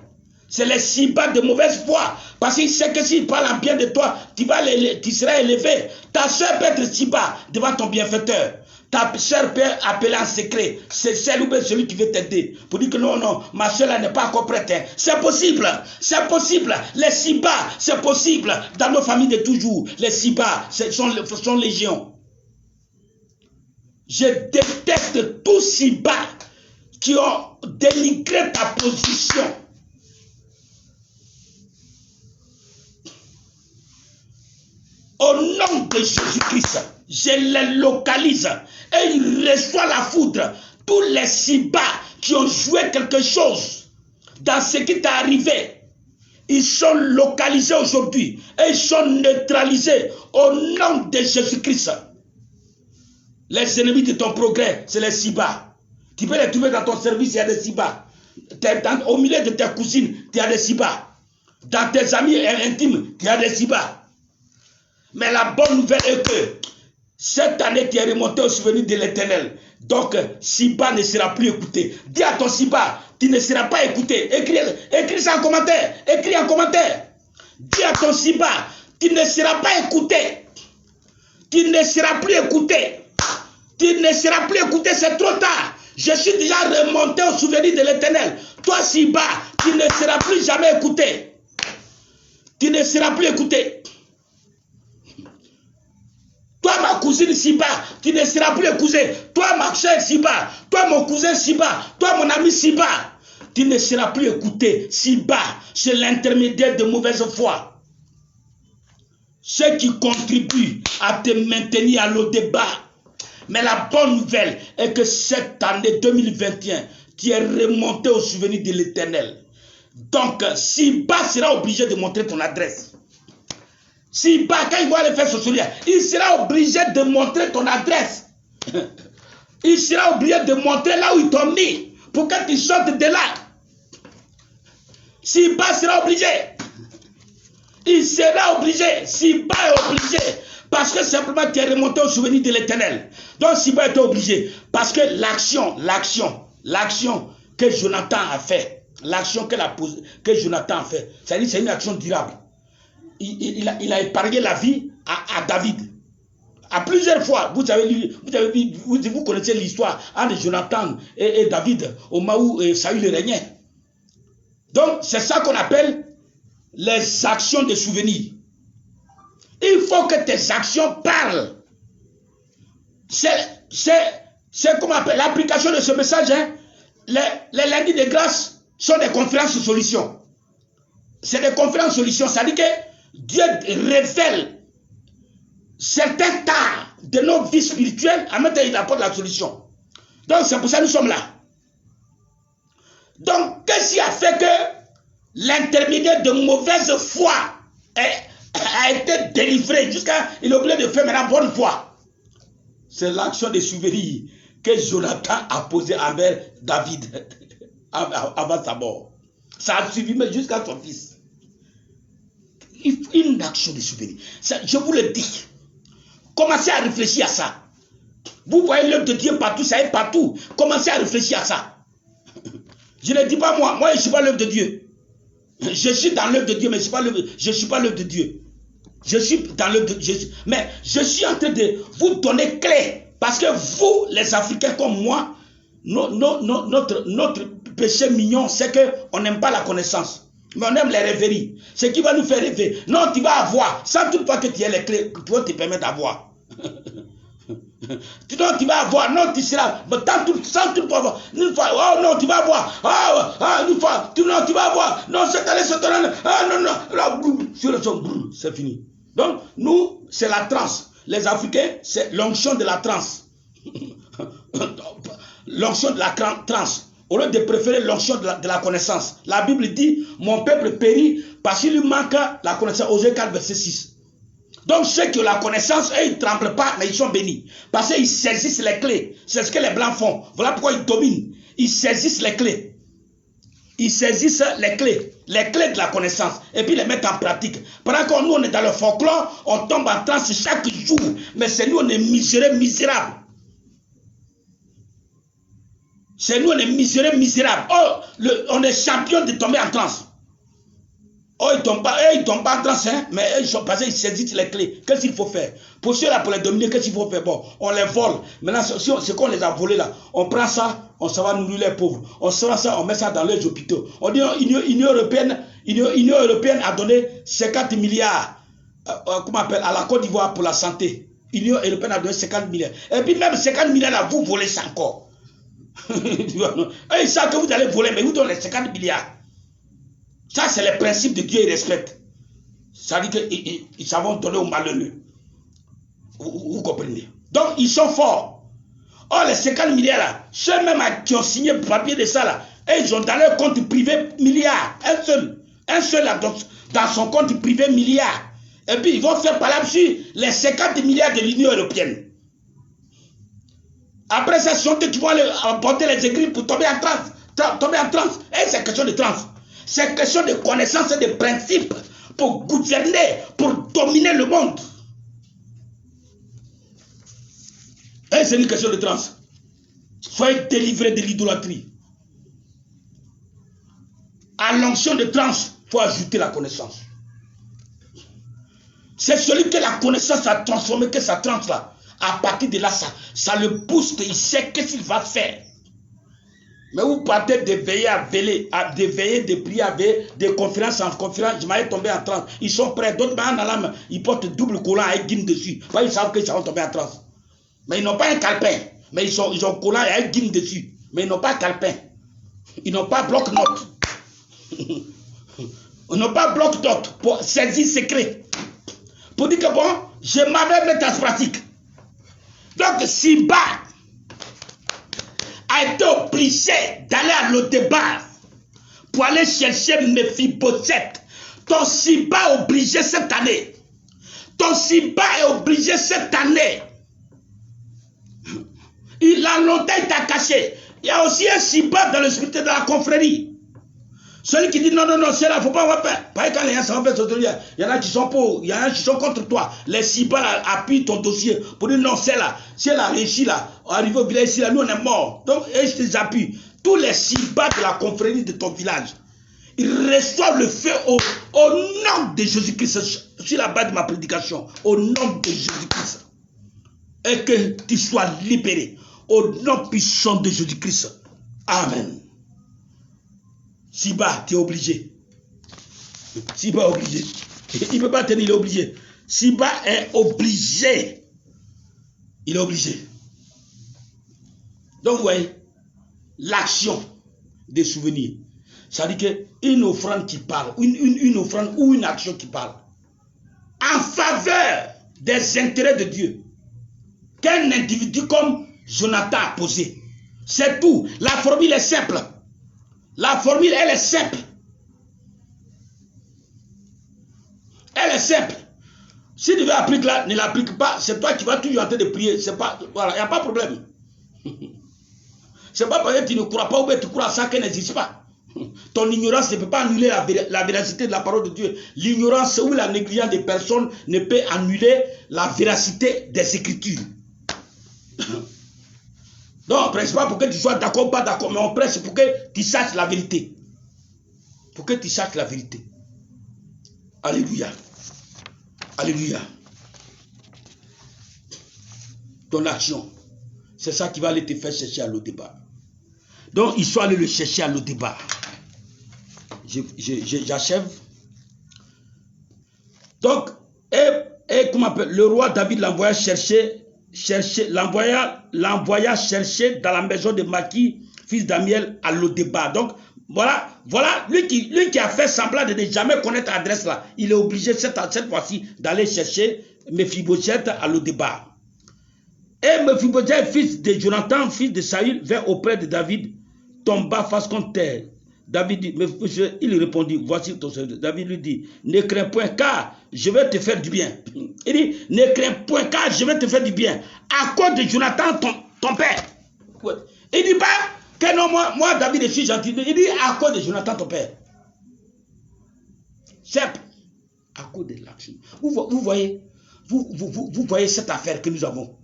C'est les Siba de mauvaise foi. Parce qu'il sait que s'il parle en bien de toi, tu seras élevé. Ta soeur peut être Siba devant ton bienfaiteur. Ta soeur peut appeler en secret. C'est celle ou bien celui qui veut t'aider. Pour dire que non, non, ma soeur n'est pas encore prête. Hein. C'est possible. C'est possible. Les Siba, c'est possible. Dans nos familles de toujours, les Siba sont légion. Je déteste tous Siba qui ont dénigré ta position. Au nom de Jésus-Christ, je les localise et ils reçoivent la foudre. Tous les Siba qui ont joué quelque chose dans ce qui t'est arrivé, ils sont localisés aujourd'hui et ils sont neutralisés au nom de Jésus-Christ. Les ennemis de ton progrès, c'est les Siba. Tu peux les trouver dans ton service, il y a des Siba. Au milieu de tes cousines, il y a des Siba. Dans tes amis intimes, il y a des Siba. Mais la bonne nouvelle est que cette année, tu es remonté au souvenir de l'Éternel. Donc, Siba ne sera plus écouté. Dis à ton Siba, tu ne seras pas écouté. Écris ça en commentaire. Écris en commentaire. Dis à ton Siba, tu ne seras pas écouté. Tu ne seras plus écouté. Tu ne seras plus écouté, c'est trop tard. Je suis déjà remonté au souvenir de l'Éternel. Toi, Siba, tu ne seras plus jamais écouté. Tu ne seras plus écouté. Toi, ma cousine Siba, tu ne seras plus épousé. Toi, ma chère Siba, toi, mon cousin Siba, toi, mon ami Siba, tu ne seras plus écouté. Siba, c'est l'intermédiaire de mauvaise foi. Ce qui contribue à te maintenir à l'eau débat. Mais la bonne nouvelle est que cette année 2021, tu es remonté au souvenir de l'Éternel. Donc, Siba sera obligé de montrer ton adresse. Siba, quand il va aller faire ce sourire, il sera obligé de montrer ton adresse. Il sera obligé de montrer là où ils t'ont mis pour que tu sortes de là. Siba sera obligé. Il sera obligé. Siba est obligé. Parce que simplement tu es remonté au souvenir de l'Éternel. Donc Siba est obligé. Parce que l'action que Jonathan a fait, que Jonathan a fait, c'est-à-dire c'est une action durable. Il a épargné la vie à David. À plusieurs fois, vous connaissez l'histoire entre Jonathan et David au moment où Saül régnait. Donc, c'est ça qu'on appelle les actions de souvenir. Il faut que tes actions parlent. C'est comme l'application de ce message. Hein? Les lundis de grâce sont des conférences de solutions. C'est des conférences de solutions. Ça dit que Dieu révèle certains tas de nos vies spirituelles, en même temps il apporte la solution. Donc c'est pour ça que nous sommes là. Donc qu'est-ce qui a fait que l'intermédiaire de mauvaise foi a été délivré jusqu'à il est obligé de faire maintenant bonne foi? C'est l'action de souvenir que Jonathan a posée envers David avant sa mort. Ça a suivi jusqu'à son fils. Une action de souvenir. Je vous le dis. Commencez à réfléchir à ça. Vous voyez l'œuvre de Dieu partout, ça est partout. Commencez à réfléchir à ça. Je ne dis pas moi. Moi, je ne suis pas l'œuvre de Dieu. Je suis dans l'œuvre de Dieu, mais je ne suis pas l'œuvre de Dieu. Je suis dans l'œuvre de Dieu. Mais je suis en train de vous donner clé. Parce que vous, les Africains comme moi, notre péché mignon, c'est qu'on n'aime pas la connaissance. Mais on aime les rêveries. Ce qui va nous faire rêver. Non, tu vas avoir. Sans toutefois que tu aies les clés, tu vas te permettre d'avoir. Non, tu vas avoir. Non, tu seras. Sans toutefois avoir. Oh non, tu vas avoir. Non, tu vas avoir. Non, cette année, non. C'est fini. Donc, nous, c'est la transe. Les Africains, c'est l'onction de la transe. L'onction de la transe. Au lieu de préférer l'onction de la connaissance. La Bible dit, mon peuple périt parce qu'il lui manque la connaissance. Osée 4, verset 6. Donc ceux qui ont la connaissance, eux, ils ne tremblent pas, mais ils sont bénis. Parce qu'ils saisissent les clés. C'est ce que les Blancs font. Voilà pourquoi ils dominent. Ils saisissent les clés. ils saisissent les clés de la connaissance, et puis les mettent en pratique. Pendant que nous, on est dans le folklore, on tombe en transe chaque jour, mais c'est nous, on est misérables. C'est nous, on est misérables. Oh, on est champion de tomber en transe. Oh, ils tombent pas en transe, hein, mais ils sont passés, ils saisissent les clés. Qu'est-ce qu'il faut faire? Pour ceux-là, pour les dominer, qu'est-ce qu'il faut faire? Bon, on les vole. Maintenant, ce qu'on les a volés là, on prend ça, on s'en va nourrir les pauvres. On sort ça, on met ça dans les hôpitaux. On dit l'Union européenne a donné 50 milliards comment on appelle, à la Côte d'Ivoire pour la santé. L'Union européenne a donné 50 milliards. Et puis même 50 milliards là, vous volez ça encore. Ils savent que vous allez voler, mais vous donnez les 50 milliards. Ça, c'est le principe de Dieu, il respecte. Ça veut dire qu'ils savent donner aux malheureux. Vous comprenez? Donc, ils sont forts. Oh, les 50 milliards là, ceux même qui ont signé le papier de ça là, et ils ont dans leur compte privé milliard. Un seul là, dans son compte privé milliard. Et puis, ils vont faire par là-dessus les 50 milliards de l'Union européenne. Après ça, ce sont eux qui vont aller apporter les écrits pour tomber en transe. Et c'est question de transe. C'est question de connaissance et de principes pour gouverner, pour dominer le monde. Et c'est une question de transe. Soyez délivrés de l'idolâtrie. À l'onction de transe, il faut ajouter la connaissance. C'est celui que la connaissance a transformé, que sa transe là. À partir de là, ça le booste, il sait qu'est-ce qu'il va faire. Mais vous partez de veiller à veiller, de prier à veiller, de conférence en conférence, je m'avais tombé en transe. Ils sont prêts, d'autres ils portent double collant avec guine dessus. Ils savent qu'ils vont tomber en transe. Mais ils n'ont pas un calepin. Mais ils ont collant avec guine dessus. Mais ils n'ont pas calepin. Ils n'ont pas bloc-notes. Ils n'ont pas bloc-notes pour saisir secret. Pour dire que bon, je m'avais mis en pratique. Donc, Siba a été obligé d'aller à Lo-Débar pour aller chercher Mephibosheth. Ton Siba est obligé cette année. Ton Siba est obligé cette année. Il a longtemps été caché. Il y a aussi un Siba dans le spirit de la confrérie. Celui qui dit non, c'est là, il ne faut pas faire. Pas quand les gens s'en fait, il y en a qui sont pour, il y en a qui sont contre toi. Les Siba appuient ton dossier pour dire non, c'est là. Si elle a réussi là, arrivé au village ici, là, nous on est morts. Donc, je les appuie. Tous les Siba de la confrérie de ton village, ils reçoivent le feu au nom de Jésus-Christ, sur la base de ma prédication, au nom de Jésus-Christ. Et que tu sois libéré, au nom puissant de Jésus-Christ. Amen. Siba, tu es obligé. Siba est obligé. Il ne peut pas tenir, il est obligé. Siba est obligé. Il est obligé. Donc, vous voyez, l'action des souvenirs. Ça veut dire qu'une offrande qui parle, une offrande ou une action qui parle, en faveur des intérêts de Dieu, qu'un individu comme Jonathan a posé. C'est tout. La formule est simple. La formule, elle est simple. Elle est simple. Si tu veux appliquer là, ne l'applique pas, c'est toi qui vas toujours en train de prier. C'est pas, voilà, il n'y a pas de problème. C'est pas parce que tu ne crois pas ou bien tu crois à ça qu'elle n'existe pas. Ton ignorance ne peut pas annuler la véracité de la parole de Dieu. L'ignorance ou la négligence des personnes ne peut annuler la véracité des Écritures. Donc, on ne presse pas pour que tu sois d'accord ou pas d'accord, mais on presse pour que tu saches la vérité. Pour que tu saches la vérité. Alléluia. Alléluia. Ton action, c'est ça qui va aller te faire chercher à Lo-Débar. Donc, ils sont allés le chercher à Lo-Débar. J'achève. Donc, et comment appelle, le roi David l'envoya chercher. L'envoya chercher dans la maison de Maki, fils d'Amiel, à Lo-Débar. Donc, voilà, lui qui a fait semblant de ne jamais connaître l'adresse là, il est obligé cette fois-ci d'aller chercher Mephibosheth à Lo-Débar. Et Mephibosheth, fils de Jonathan, fils de Saül, vint auprès de David, tomba face contre terre. David dit, il répondit, voici ton serviteur. David lui dit, ne crains point car je vais te faire du bien. Il dit, ne crains point car je vais te faire du bien. À cause de Jonathan, ton père. Il dit pas, Que non, moi, David, je suis gentil. Il dit à cause de Jonathan, ton père. Simple. À cause de l'action. Vous voyez, vous voyez cette affaire que nous avons.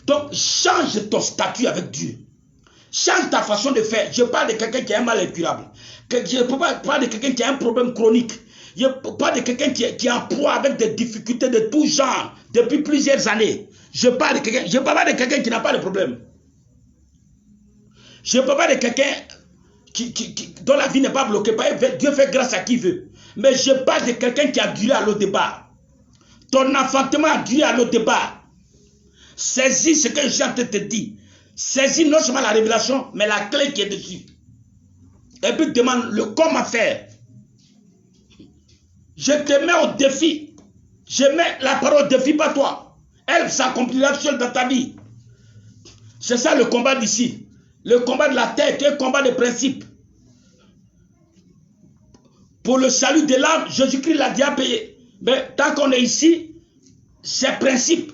Donc, change ton statut avec Dieu. Change ta façon de faire. Je parle de quelqu'un qui a un mal incurable. Je parle de quelqu'un qui a un problème chronique. Je parle de quelqu'un qui est en proie avec des difficultés de tout genre depuis plusieurs années. Je parle de quelqu'un qui n'a pas de problème. Je ne parle pas de quelqu'un dont la vie n'est pas bloquée. Dieu fait grâce à qui veut. Mais je parle de quelqu'un qui a duré à l'eau de bas. Ton enfantement a duré à l'eau de bas. Saisis ce que je suis en train de te dire. Saisis non seulement la révélation, mais la clé qui est dessus. Et puis demande le comment faire. Je te mets au défi. Je mets la parole au défi, pas toi. Elle s'accomplira seule dans ta vie. C'est ça le combat d'ici. Le combat de la terre est un combat de principe. Pour le salut de l'âme, Jésus-Christ l'a déjà payé. Mais tant qu'on est ici, c'est principe.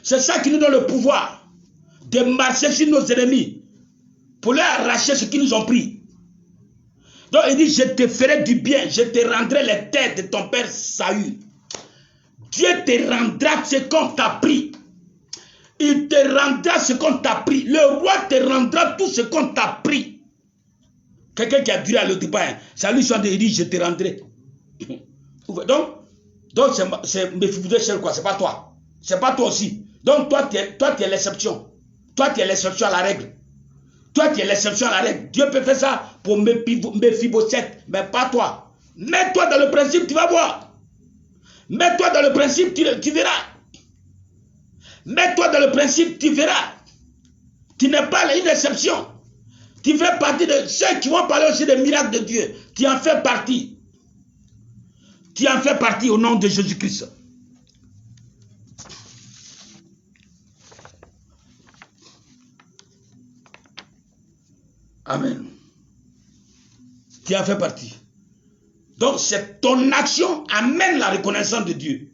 C'est ça qui nous donne le pouvoir de marcher sur nos ennemis pour leur arracher ce qu'ils nous ont pris. Donc il dit, je te ferai du bien, je te rendrai les terres de ton père Saül. Dieu te rendra ce qu'on t'a pris. Il te rendra ce qu'on t'a pris. Le roi te rendra tout ce qu'on t'a pris. Quelqu'un qui a duré à l'autre départ, ça lui soit dit, je te rendrai. Donc c'est Méphibosheth quoi, c'est pas toi. C'est pas toi aussi. Donc toi tu es l'exception. Toi tu es l'exception à la règle. Toi tu es l'exception à la règle. Dieu peut faire ça pour Méphibosheth, mais pas toi. Mets-toi dans le principe, tu vas voir. Mets-toi dans le principe, tu verras. Mets-toi dans le principe, tu verras. Tu n'es pas une exception. Tu fais partie de ceux qui vont parler aussi des miracles de Dieu. Tu en fais partie. Tu en fais partie au nom de Jésus-Christ. Amen. Tu en fais partie. Donc, c'est ton action amène la reconnaissance de Dieu.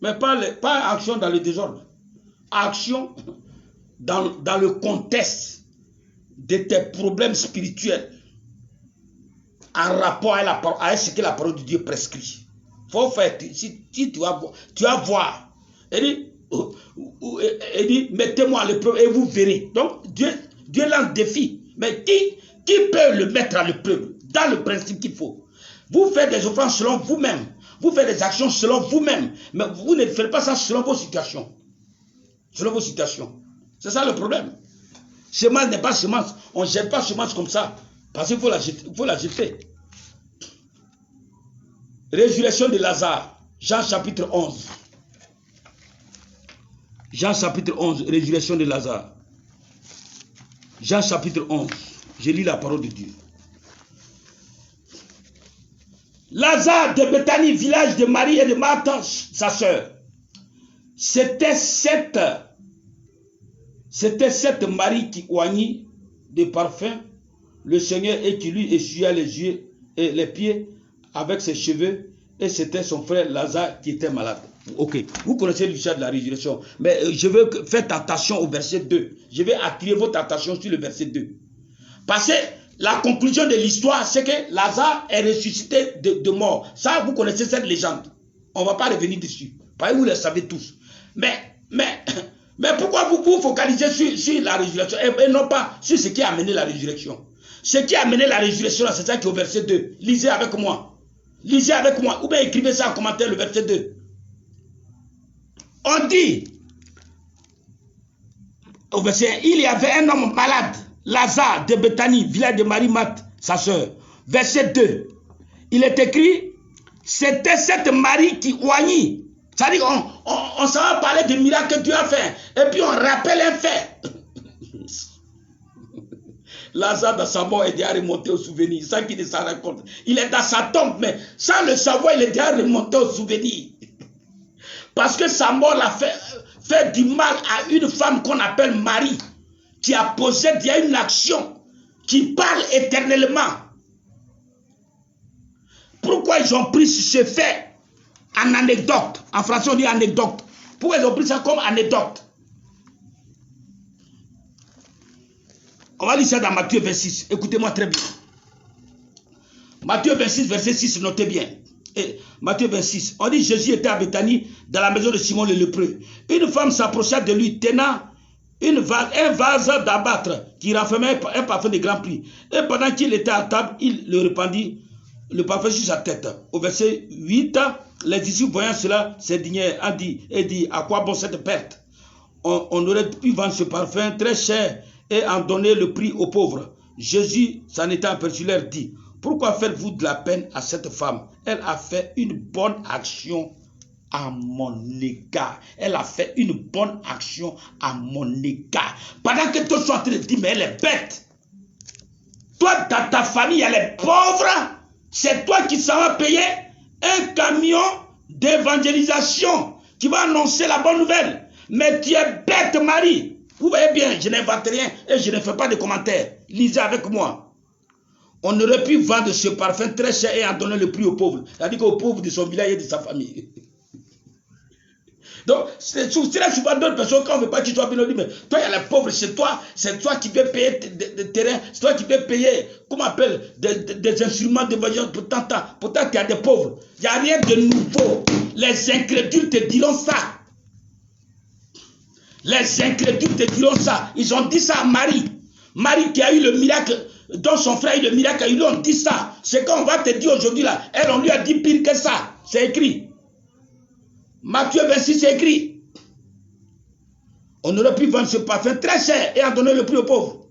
Mais pas action dans le désordre. Action dans le contexte de tes problèmes spirituels en rapport à ce que la parole de Dieu prescrit. Faut faire, si tu vas voir. Il dit, mettez-moi à l'épreuve et vous verrez. Donc, Dieu lance défi. Mais qui peut le mettre à l'épreuve dans le principe qu'il faut? Vous faites des offrandes selon vous-même. Vous faites des actions selon vous-même. Mais vous ne faites pas ça selon vos situations. Selon vos situations. C'est ça le problème. Semence n'est pas semence. On ne jette pas semence comme ça. Parce qu'il faut la jeter. Résurrection de Lazare. Jean chapitre 11. Jean chapitre 11. Résurrection de Lazare. Jean chapitre 11. Je lis la parole de Dieu. Lazare de Béthanie, village de Marie et de Marthe, sa sœur. C'était cette Marie qui oignit des parfums le Seigneur et qui lui essuya les yeux et les pieds avec ses cheveux. Et c'était son frère Lazare qui était malade. Ok, vous connaissez l'histoire de la résurrection. Mais je veux que faites attention au verset 2. Je vais attirer votre attention sur le verset 2. Parce que la conclusion de l'histoire, c'est que Lazare est ressuscité de mort. Ça, vous connaissez cette légende. On ne va pas revenir dessus. Parce que vous le savez tous. Mais pourquoi vous vous focalisez sur la résurrection et non pas sur ce qui a amené la résurrection? Ce qui a amené la résurrection, c'est ça qui est au verset 2. Lisez avec moi. Lisez avec moi. Ou bien écrivez ça en commentaire, le verset 2. On dit, au verset 1, il y avait un homme malade, Lazare de Béthanie, village de Marie, Marthe, sa sœur. Verset 2, il est écrit, c'était cette Marie qui oignit. C'est-à-dire on s'en va parler du miracle que Dieu a fait. Et puis on rappelle un fait. Lazare, dans sa mort, est déjà remonté au souvenir, sans qu'il ne s'en rende compte. Il est dans sa tombe, mais sans le savoir, il est déjà remonté au souvenir. Parce que sa mort l'a fait du mal à une femme qu'on appelle Marie, qui a posé déjà une action, qui parle éternellement. Pourquoi ils ont pris ce fait en anecdote? En français, on dit anecdote. Pourquoi ils ont pris ça comme anecdote? On va lire ça dans Matthieu 26. Écoutez-moi très bien. Matthieu 26, verset 6, notez bien. Et Matthieu 26, on dit Jésus était à Béthanie, dans la maison de Simon le lépreux. Une femme s'approcha de lui, tenant un vase d'abattre qui renfermait un parfum de grand prix. Et pendant qu'il était à table, il le répandit, le parfum sur sa tête. Au verset 8, les disciples voyant cela s'indignaient et dit, à quoi bon cette perte? On aurait pu vendre ce parfum très cher et en donner le prix aux pauvres. Jésus, s'en étant aperçu, leur dit, pourquoi faites-vous de la peine à cette femme? Elle a fait une bonne action à mon égard. Elle a fait une bonne action à mon égard. Pendant que toi, tu es en train de dire, mais elle est bête. Toi, dans ta famille, elle est pauvre. C'est toi qui s'en vas payer un camion d'évangélisation qui va annoncer la bonne nouvelle. Mais tu es bête, Marie. Vous voyez bien, je n'invente rien et je ne fais pas de commentaires. Lisez avec moi. On aurait pu vendre ce parfum très cher et en donner le prix aux pauvres. C'est-à-dire aux pauvres de son village et de sa famille. Donc, c'est très souvent d'autres personnes, quand on ne veut pas qu'ils soient bien, on dit, mais toi, il y a les pauvres, c'est toi qui peux payer des terrains, c'est toi qui peux payer, comment on appelle, des instruments d'évangélisation pourtant tu as des pauvres. Il n'y a rien de nouveau. Les incrédules te diront ça. Les incrédules te diront ça. Ils ont dit ça à Marie. Marie qui a eu le miracle, dont son frère a eu le miracle, ils lui ont dit ça. C'est quand on va te dire aujourd'hui là, elle, on lui a dit pire que ça. C'est écrit. Matthieu 26, c'est écrit. On aurait pu vendre ce parfum très cher et en donner le prix aux pauvres.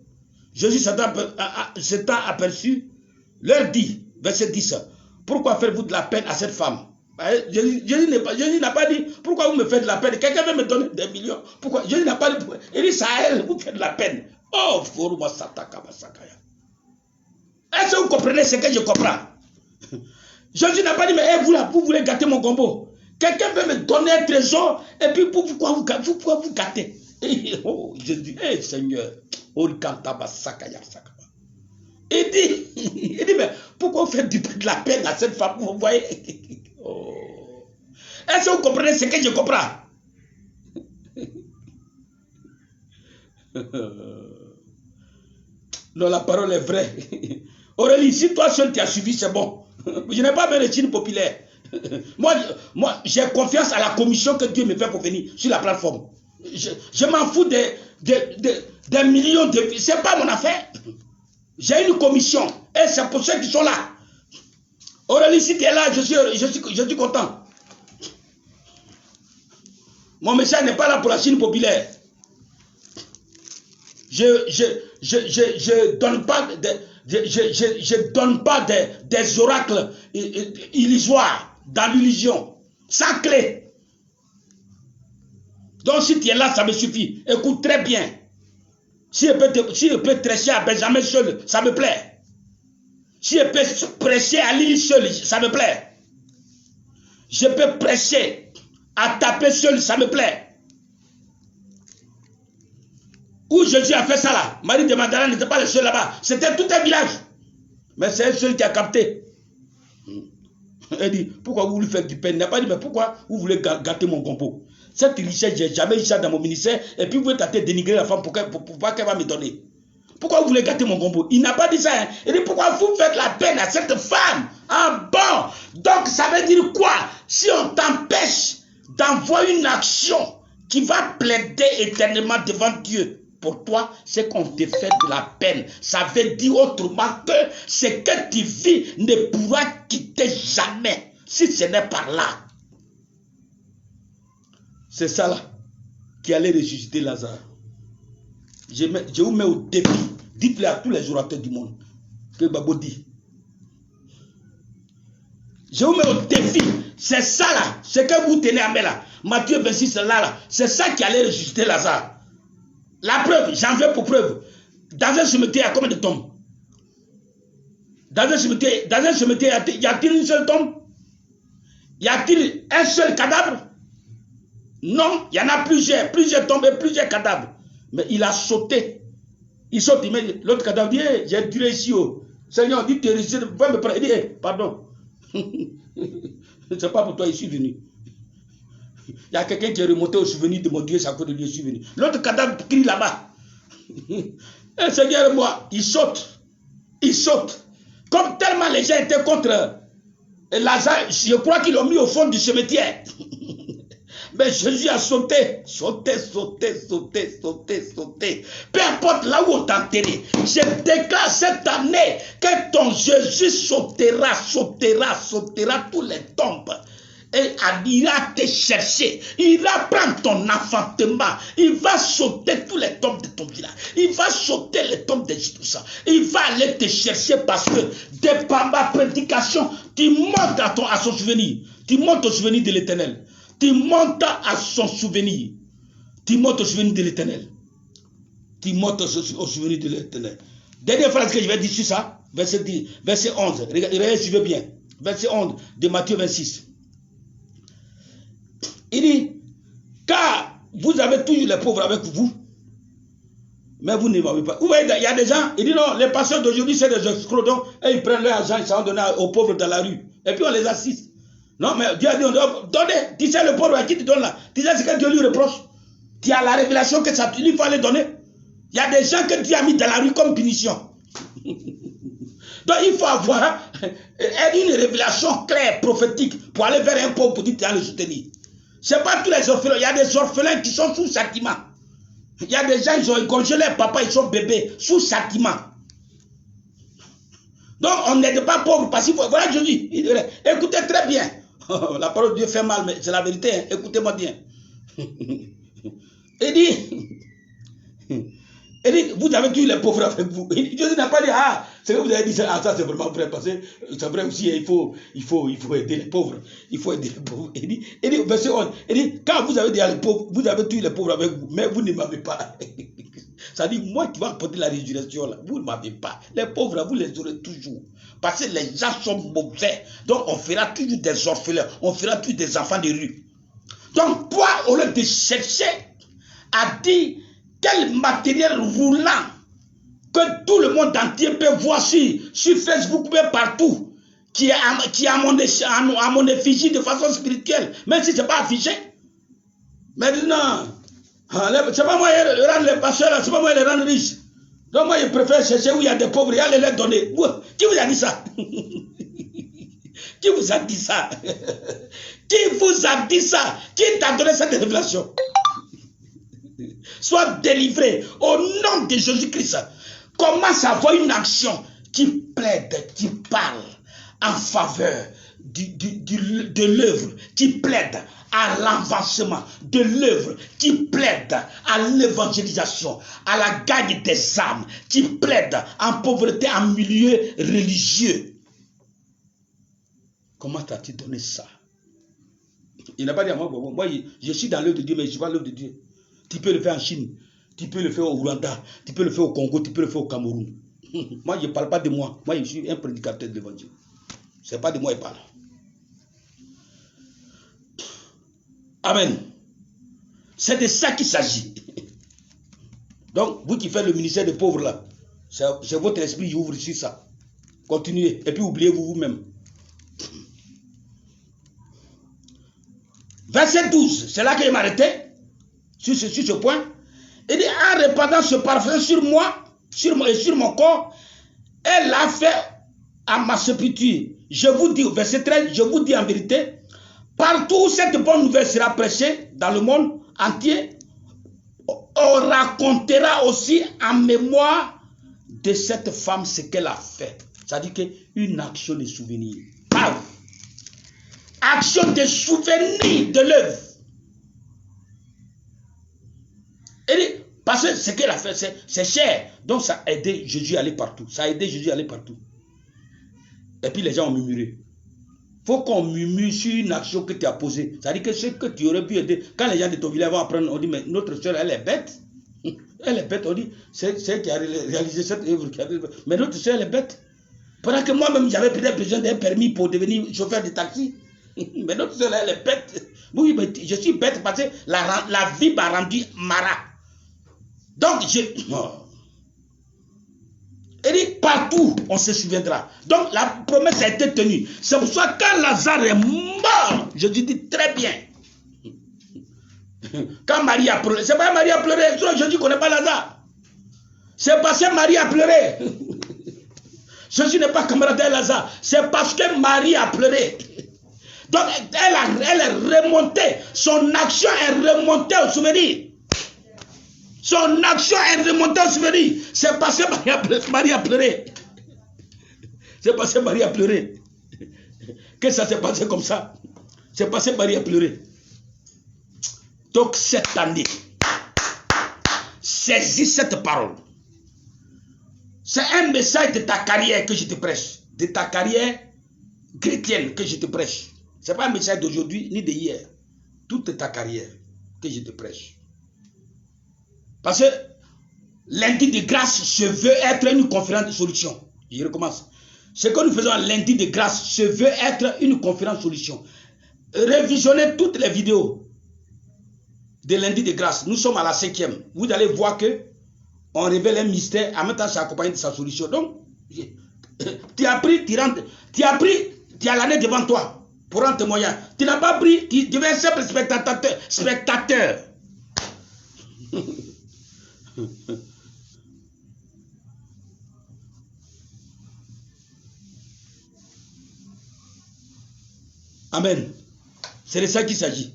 Jésus s'étant aperçu, leur dit, verset 10, pourquoi faites-vous de la peine à cette femme? Jésus n'a pas dit, pourquoi vous me faites de la peine? Quelqu'un veut me donner des millions. Pourquoi? Jésus n'a pas dit, il dit, ça à elle, vous faites de la peine. Oh, Foruma Sataka Basakaya. Est-ce que vous comprenez ce que je comprends? Jésus n'a pas dit, mais vous voulez gâter mon gombo. Quelqu'un veut me donner un trésor, et puis pourquoi vous gâtez? Oh, Jésus, Seigneur. Il dit, mais pourquoi vous faites de la peine à cette femme? Vous voyez? Oh. Est-ce que vous comprenez ce que je comprends? Non, la parole est vraie. Aurélie, si toi seul tu as suivi, c'est bon. Je n'ai pas besoin de chine populaire. Moi j'ai confiance à la commission que Dieu me fait pour venir sur la plateforme. Je m'en fous des millions de vues. Ce n'est pas mon affaire. J'ai une commission. Et c'est pour ceux qui sont là. Aurélie, si tu es là, je suis content. Mon message n'est pas là pour la Chine populaire. Je donne pas des oracles illusoires dans l'illusion, sans clé. Donc si tu es là, ça me suffit. Écoute très bien. Si je peux prêcher à Benjamin seul, ça me plaît. Si je peux prêcher à Lille seul, ça me plaît. Je peux prêcher à taper seul, ça me plaît. Où Jésus a fait ça là, Marie de Magdalene n'était pas le seul là-bas, c'était tout un village. Mais c'est elle seule qui a capté. Elle dit, pourquoi vous voulez faire du pain? Il n'a pas dit, mais pourquoi vous voulez gâter mon compo? Cette richesse, je n'ai jamais eu ça dans mon ministère, et puis vous voulez tenter de dénigrer la femme pour pas qu'elle va me donner. Pourquoi vous voulez gâter mon compo? Il n'a pas dit ça. Hein? Il dit, pourquoi vous faites la peine à cette femme? Ah bon? Donc ça veut dire quoi? Si on t'empêche d'envoyer une action qui va plaider éternellement devant Dieu, pour toi, c'est qu'on te fait de la peine. Ça veut dire autrement que ce que tu vis ne pourra quitter jamais si ce n'est par là. C'est ça là qui allait ressusciter Lazare. Je vous mets au défi. Dites-le à tous les orateurs du monde que Babo dit. Je vous mets au défi. C'est ça là, ce que vous tenez à main là. Matthieu 26 là, c'est ça qui allait ressusciter Lazare. La preuve, j'en veux pour preuve. Dans un cimetière, il y a combien de tombes? Dans un cimetière, y a-t-il une seule tombe? Y a-t-il un seul cadavre? Non, il y en a plusieurs tombes et plusieurs cadavres. Mais il a sauté. Il saute, il met l'autre cadavre, dit, hey, j'ai duré ici. Oh. Seigneur, dit, tu es resté, va me prendre. Il dit, hey, pardon. C'est pas pour toi, je suis venu. Il y a quelqu'un qui est remonté au souvenir de mon Dieu, c'est à cause de lui, je suis venu. L'autre cadavre crie là-bas. Et Seigneur, moi, il saute. Il saute. Comme tellement les gens étaient contre Lazare, je crois qu'ils l'ont mis au fond du cimetière. Mais Jésus a sauté, sauté. Peu importe là où on t'a enterré, je déclare cette année que ton Jésus sautera tous les tombes. Et il ira te chercher, il va prendre ton enfantement, il va sauter tous les tombes de ton village, il va sauter les tombes des Jésus. Il va aller te chercher parce que par ma prédication, tu montes à son souvenir, tu montes au souvenir de l'Éternel, tu montes à son souvenir, tu montes au souvenir de l'Éternel, tu montes au souvenir de l'Éternel. Dernière phrase que je vais dire sur ça, verset 11, regardez si je veux bien, verset 11 de Matthieu 26. Il dit, car vous avez toujours les pauvres avec vous, mais vous ne m'avez pas. Vous voyez, il y a des gens, il dit non, les pasteurs d'aujourd'hui, c'est des escrocs, donc, et ils prennent leur argent, ils s'en donnent aux pauvres dans la rue. Et puis on les assiste. Non, mais Dieu a dit, donnez, tu sais le pauvre à qui tu donnes là. Tu sais ce que Dieu lui reproche. Tu as la révélation que ça, il faut aller donner. Il y a des gens que Dieu a mis dans la rue comme punition. Donc il faut avoir une révélation claire, prophétique, pour aller vers un pauvre pour dire, tu as le soutenir. Ce n'est pas tous les orphelins. Il y a des orphelins qui sont sous châtiment. Il y a des gens, ils ont égorgé leur papa, ils sont bébés, sous châtiment. Donc, on n'aide pas pauvre parce qu'il faut. Voilà, je dis, écoutez très bien. La parole de Dieu fait mal, mais c'est la vérité. Hein. Écoutez-moi bien. Il dit, vous avez tué les pauvres avec vous. Jésus n'a pas dit, ah, c'est que vous avez dit ça, ah, ça c'est vraiment vrai, parce que c'est vrai aussi, il faut aider les pauvres. Il faut aider les pauvres. Il dit, verset 11, il dit, quand vous avez dit à les pauvres, vous avez tué les pauvres avec vous, mais vous ne m'avez pas. Ça dit, moi qui vais apporter la résurrection, là, vous ne m'avez pas. Les pauvres, vous les aurez toujours. Parce que les gens sont mauvais. Donc on fera toujours des orphelins, on fera toujours des enfants de rue. Donc toi, au lieu de chercher à dire, quel matériel roulant que tout le monde entier peut voir sur Facebook, mais partout, qui est à mon effigie de façon spirituelle, même si ce n'est pas affiché. Maintenant, c'est pas moi qui rendre les pasteurs, c'est pas moi qui les rendre riches. Donc moi, je préfère chercher où il y a des pauvres et aller les donner. Qui vous a dit ça? Qui vous a dit ça? Qui vous a dit ça? Qui t'a donné cette révélation? Sois délivré au nom de Jésus-Christ. Commence à avoir une action qui plaide, qui parle en faveur de l'œuvre, qui plaide à l'avancement de l'œuvre, qui plaide à l'évangélisation, à la gagne des âmes, qui plaide en pauvreté, en milieu religieux. Comment t'as-tu donné ça? Il n'a pas dit à moi, moi je suis dans l'œuvre de Dieu, mais je ne suis pas l'œuvre de Dieu. Tu peux le faire en Chine, tu peux le faire au Rwanda, tu peux le faire au Congo, tu peux le faire au Cameroun. Moi, je ne parle pas de moi. Moi, je suis un prédicateur de l'évangile. Ce n'est pas de moi qu'il parle. Amen. C'est de ça qu'il s'agit. Donc, vous qui faites le ministère des pauvres là, c'est votre esprit qui ouvre sur ça. Continuez. Et puis, oubliez-vous vous-même. Verset 12, c'est là qu'il m'a arrêté. Sur ce point. Il dit, en répandant ce parfum sur moi et sur mon corps, elle l'a fait à ma sépulture. Je vous dis, verset 13, je vous dis en vérité, partout où cette bonne nouvelle sera prêchée dans le monde entier, on racontera aussi en mémoire de cette femme ce qu'elle a fait. C'est-à-dire qu'une action de souvenir. Paf! Action de souvenir de l'œuvre. Parce que ce qu'elle a fait, c'est cher. Donc ça a aidé Jésus à aller partout. Ça a aidé Jésus à aller partout. Et puis les gens ont murmuré. Il faut qu'on murmure sur une action que tu as posée. C'est-à-dire que ce que tu aurais pu aider, quand les gens de ton village vont apprendre, on dit, mais notre soeur, elle est bête. Elle est bête, on dit, c'est elle qui a réalisé cette œuvre. Mais notre soeur, elle est bête. Pendant que moi-même, j'avais peut-être besoin d'un permis pour devenir chauffeur de taxi. Mais notre soeur, elle est bête. Oui, mais je suis bête parce que la vie m'a rendu marat. Donc, il dit, partout, on se souviendra. Donc, la promesse a été tenue. C'est pour ça que quand Lazare est mort, je dis très bien. Quand Marie a pleuré, c'est pas Marie a pleuré, je dis qu'on n'est pas Lazare. C'est parce que Marie a pleuré. Ceci n'est pas camarade Lazare. C'est parce que Marie a pleuré. Donc, elle est remontée. Son action est remontée au souvenir. Son action est remontée au souvenir. C'est parce que Marie a pleuré. C'est parce que Marie a pleuré. Que ça s'est passé comme ça. C'est parce que Marie a pleuré. Donc, cette année, saisis cette parole. C'est un message de ta carrière que je te prêche. De ta carrière chrétienne que je te prêche. Ce n'est pas un message d'aujourd'hui ni d'hier. Toute ta carrière que je te prêche. Parce que lundi de grâce, je veux être une conférence de solution. Je recommence. Ce que nous faisons à lundi de grâce, je veux être une conférence de solution. Révisionnez toutes les vidéos de lundi de grâce. Nous sommes à la 5e. Vous allez voir que on révèle un mystère, en même temps c'est accompagné de sa solution. Donc, tu as pris, tu as l'année devant toi pour rendre témoignage. Tu n'as pas pris, tu deviens un simple spectateur. Amen. C'est de ça qu'il s'agit.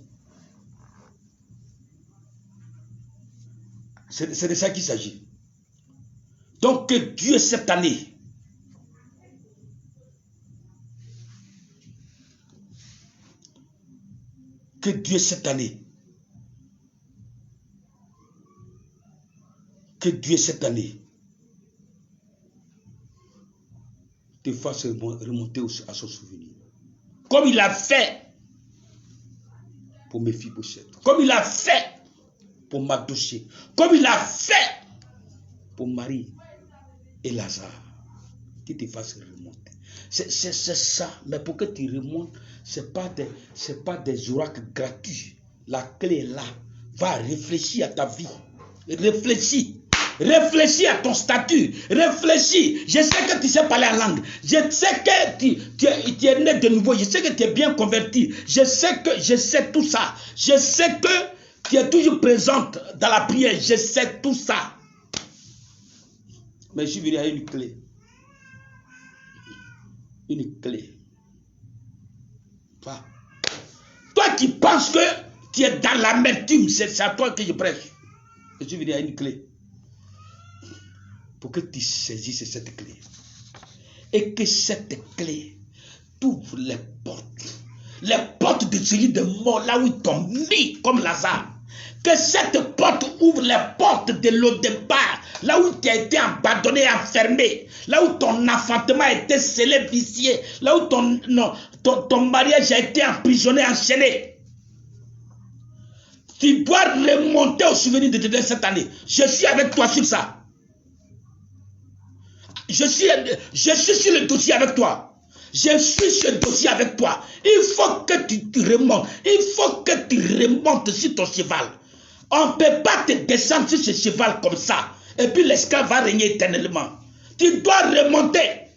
C'est de ça qu'il s'agit. Donc que Dieu cette année te fasse remonter à son souvenir. Comme il a fait pour mes filles pochettes. Comme il a fait pour ma dossier. Comme il a fait pour Marie et Lazare. Qu'il te fasse remonter. C'est ça. Mais pour que tu remontes, ce n'est pas des oracles gratuits. La clé est là. Va réfléchir à ta vie. Réfléchis. Réfléchis à ton statut. Réfléchis. Je sais que tu sais parler en langue. Je sais que tu es né de nouveau. Je sais que tu es bien converti. Je sais tout ça. Je sais que tu es toujours présente dans la prière. Je sais tout ça. Mais je suis venu à une clé. Une clé. Toi qui penses que tu es dans l'amertume, c'est à toi que je prêche. Je suis venu à une clé. Pour que tu saisisses cette clé. Et que cette clé t'ouvre les portes. Les portes de celui de mort, là où ils t'ont mis comme Lazare. Que cette porte ouvre les portes de l'au-départ. Là où tu as été abandonné, enfermé. Là où ton enfantement a été scellé, vicié. Là où ton mariage a été emprisonné, enchaîné. Tu dois remonter au souvenir de cette année. Je suis avec toi sur ça. Je suis sur le dossier avec toi. Je suis sur le dossier avec toi. Il faut que tu remontes. Il faut que tu remontes sur ton cheval. On ne peut pas te descendre sur ce cheval comme ça. Et puis l'esclave va régner éternellement. Tu dois remonter.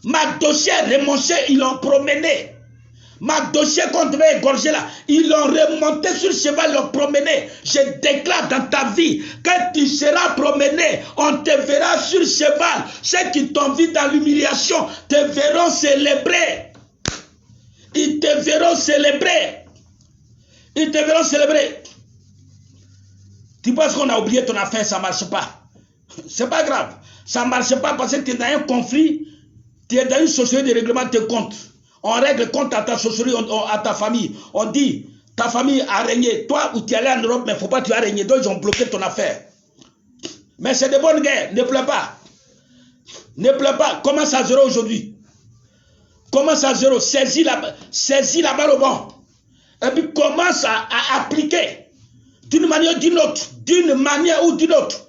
Ma dossier remonté, ils l'ont promené. Ma dossier qu'on devait égorger là, ils l'ont remonté sur le cheval, ils l'ont promené. Je déclare dans ta vie que tu seras promené. On te verra sur le cheval. Ceux qui t'ont vu dans l'humiliation te verront célébrer. Ils te verront célébrer. Ils te verront célébrer. Tu penses qu'on a oublié ton affaire, ça ne marche pas. C'est pas grave. Ça ne marche pas parce que tu es dans un conflit, tu es dans une société de règlement de compte. On règle compte à ta société, à ta famille. On dit, ta famille a régné. Toi, où tu es allé en Europe, mais il ne faut pas que tu aies régné. Donc, ils ont bloqué ton affaire. Mais c'est de bonnes guerres. Ne pleure pas. Ne pleure pas. Commence à zéro aujourd'hui. Commence à zéro. Saisis la balle au bon. Et puis, commence à appliquer. D'une manière ou d'une autre. D'une manière ou d'une autre.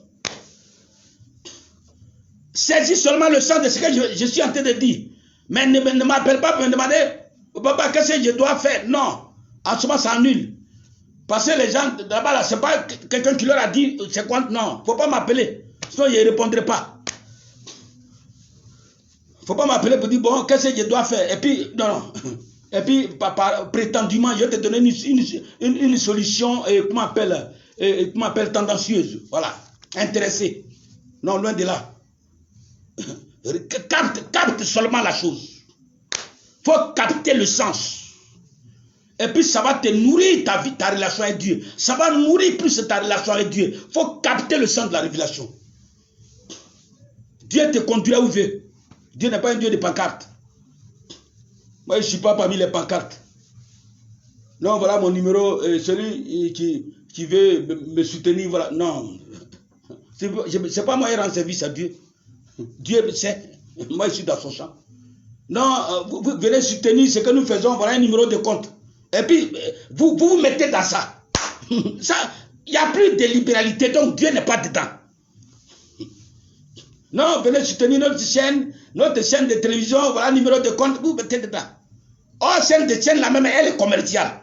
Saisis seulement le sens de ce que je suis en train de dire. Mais ne m'appelle pas pour me demander, papa, qu'est-ce que je dois faire? Non. En ce moment, ça annule. Parce que les gens, là-bas, là, ce n'est pas quelqu'un qui leur a dit, c'est quoi? Non. Il ne faut pas m'appeler. Sinon, je ne répondrai pas. Il ne faut pas m'appeler pour dire, bon, qu'est-ce que je dois faire? Et puis, non. Et puis, prétendument, je vais te donner une solution, comment on appelle, tendancieuse. Voilà. Intéressée. Non, loin de là. Capte seulement la chose. Il faut capter le sens. Et puis ça va te nourrir ta vie, ta relation avec Dieu. Ça va nourrir plus ta relation avec Dieu. Il faut capter le sens de la révélation. Dieu te conduit où il veut. Dieu n'est pas un Dieu de pancarte. Moi, je ne suis pas parmi les pancartes. Non, voilà mon numéro. Celui qui veut me soutenir, voilà. Non. Ce n'est pas moi qui rends service à Dieu. Dieu sait. Moi, je suis dans son champ. Non, vous venez soutenir ce que nous faisons. Voilà un numéro de compte. Et puis, vous mettez dans ça. Ça, il n'y a plus de libéralité. Donc, Dieu n'est pas dedans. Non, venez soutenir notre chaîne de télévision, voilà, numéro de compte, vous mettez dedans. Oh, chaîne de chaîne, la même, elle est commerciale.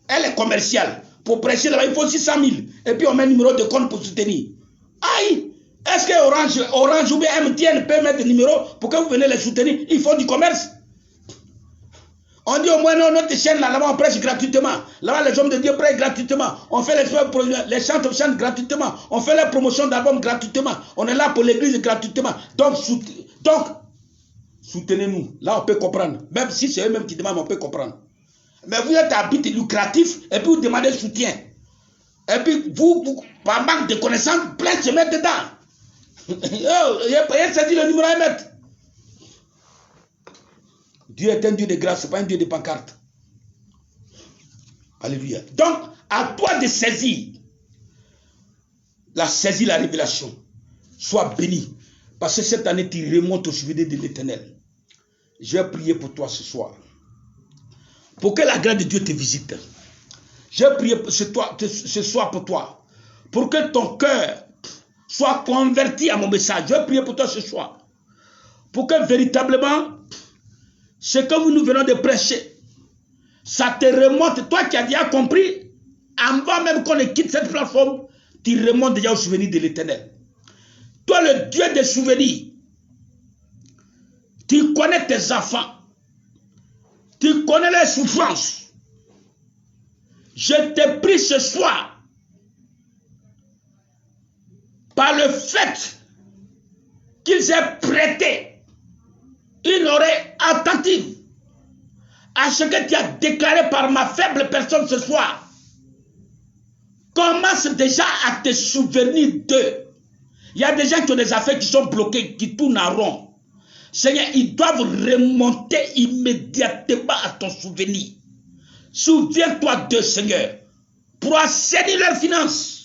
Elle est commerciale. Pour prêcher là-bas, il faut 600 000. Et puis on met un numéro de compte pour soutenir. Aïe! Est-ce que Orange ou bien MTN peut mettre des numéros pour que vous venez les soutenir? Il faut du commerce. On dit au moins non, notre chaîne là-bas on prêche gratuitement. Là-bas les hommes de Dieu prêchent gratuitement. On fait les chantent gratuitement. On fait les promotions d'albums gratuitement. On est là pour l'église gratuitement. Donc soutenez-nous. Là on peut comprendre. Même si c'est eux-mêmes qui demandent, on peut comprendre. Mais vous êtes à but lucratif et puis vous demandez soutien. Et puis vous par manque de connaissances, plein se mettre dedans. Il s'est dit le numéro à mettre. Dieu est un Dieu de grâce, ce n'est pas un Dieu de pancarte. Alléluia. Donc, à toi de saisir la révélation. Sois béni. Parce que cette année, tu remontes au souvenir de l'Éternel. Je vais prier pour toi ce soir. Pour que la grâce de Dieu te visite. Je vais prier ce soir pour toi. Pour que ton cœur soit converti à mon message. Je vais prier pour toi ce soir. Pour que véritablement, ce que nous venons de prêcher, ça te remonte, toi qui as déjà compris, avant même qu'on ne quitte cette plateforme, tu remontes déjà au souvenir de l'Éternel. Toi, le Dieu des souvenirs, tu connais tes enfants, tu connais les souffrances. Je te prie ce soir, par le fait qu'ils aient prêté une oreille attentive à ce que tu as déclaré par ma faible personne ce soir. Commence déjà à te souvenir d'eux. Il y a des gens qui ont des affaires qui sont bloquées, qui tournent en rond. Seigneur, ils doivent remonter immédiatement à ton souvenir. Souviens-toi d'eux, Seigneur, pour assainir leurs finances.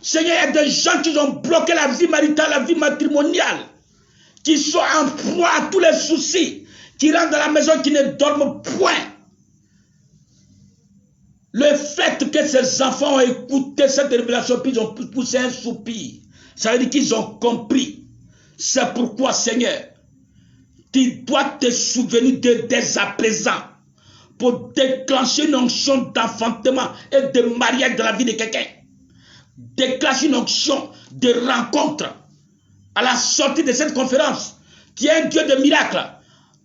Seigneur, il y a des gens qui ont bloqué la vie maritale, la vie matrimoniale, qui sont en proie à tous les soucis, qui rentrent dans la maison, qui ne dorment point. Le fait que ces enfants ont écouté cette révélation, puis ils ont poussé un soupir, ça veut dire qu'ils ont compris. C'est pourquoi, Seigneur, tu dois te souvenir de dès à présent pour déclencher une onction d'enfantement et de mariage dans la vie de quelqu'un. Déclencher une onction de rencontre. À la sortie de cette conférence, qui est un Dieu de miracles,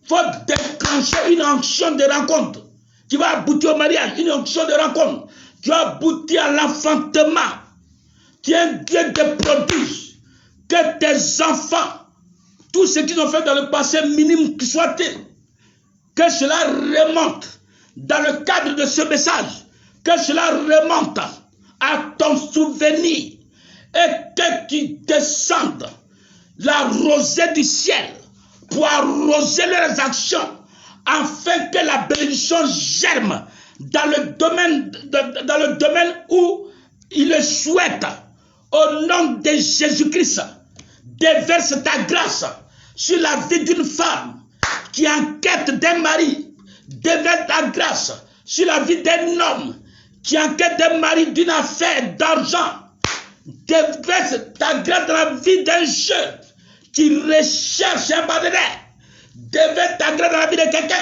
il faut déclencher une onction de rencontre qui va aboutir au mariage, une onction de rencontre qui va aboutir à l'enfantement, qui est un Dieu de prodiges, que tes enfants, tout ce qu'ils ont fait dans le passé minime qui soit-il, que cela remonte dans le cadre de ce message, que cela remonte à ton souvenir et que tu descendes la rosée du ciel pour arroser leurs actions afin que la bénédiction germe dans le domaine où il le souhaite. Au nom de Jésus-Christ, déverse ta grâce sur la vie d'une femme qui est en quête d'un mari. Déverse ta grâce sur la vie d'un homme qui est en quête d'un mari, d'une affaire, d'argent. Déverse ta grâce dans la vie d'un jeune qui recherche un partenaire. Déverse ta grâce dans la vie de quelqu'un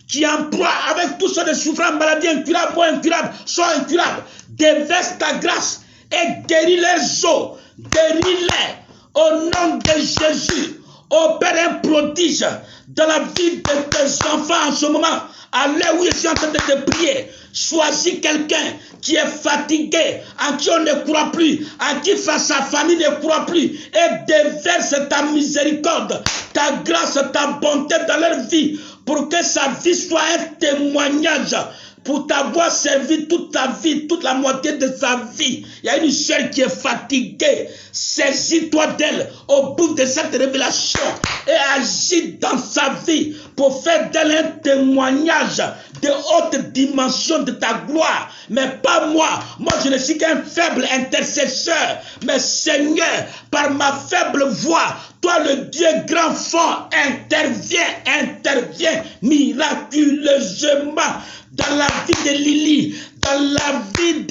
qui emploie avec tout ça de souffrance, maladies incurables ou incurables, sont incurables. Déverse ta grâce et guéris les os, guéris-les au nom de Jésus. Opère un prodige dans la vie de tes enfants en ce moment. À l'heure où je suis en train de te prier, choisis quelqu'un qui est fatigué, en qui on ne croit plus, en qui sa famille ne croit plus, et déverse ta miséricorde, ta grâce, ta bonté dans leur vie, pour que sa vie soit un témoignage. Pour t'avoir servi toute ta vie, toute la moitié de sa vie. Il y a une chair qui est fatiguée. Saisis-toi d'elle au bout de cette révélation et agis dans sa vie pour faire d'elle un témoignage de haute dimension de ta gloire. Mais pas moi. Moi, je ne suis qu'un faible intercesseur. Mais Seigneur, par ma faible voix, toi, le Dieu grand fort, interviens miraculeusement dans la vie de Lily, dans la vie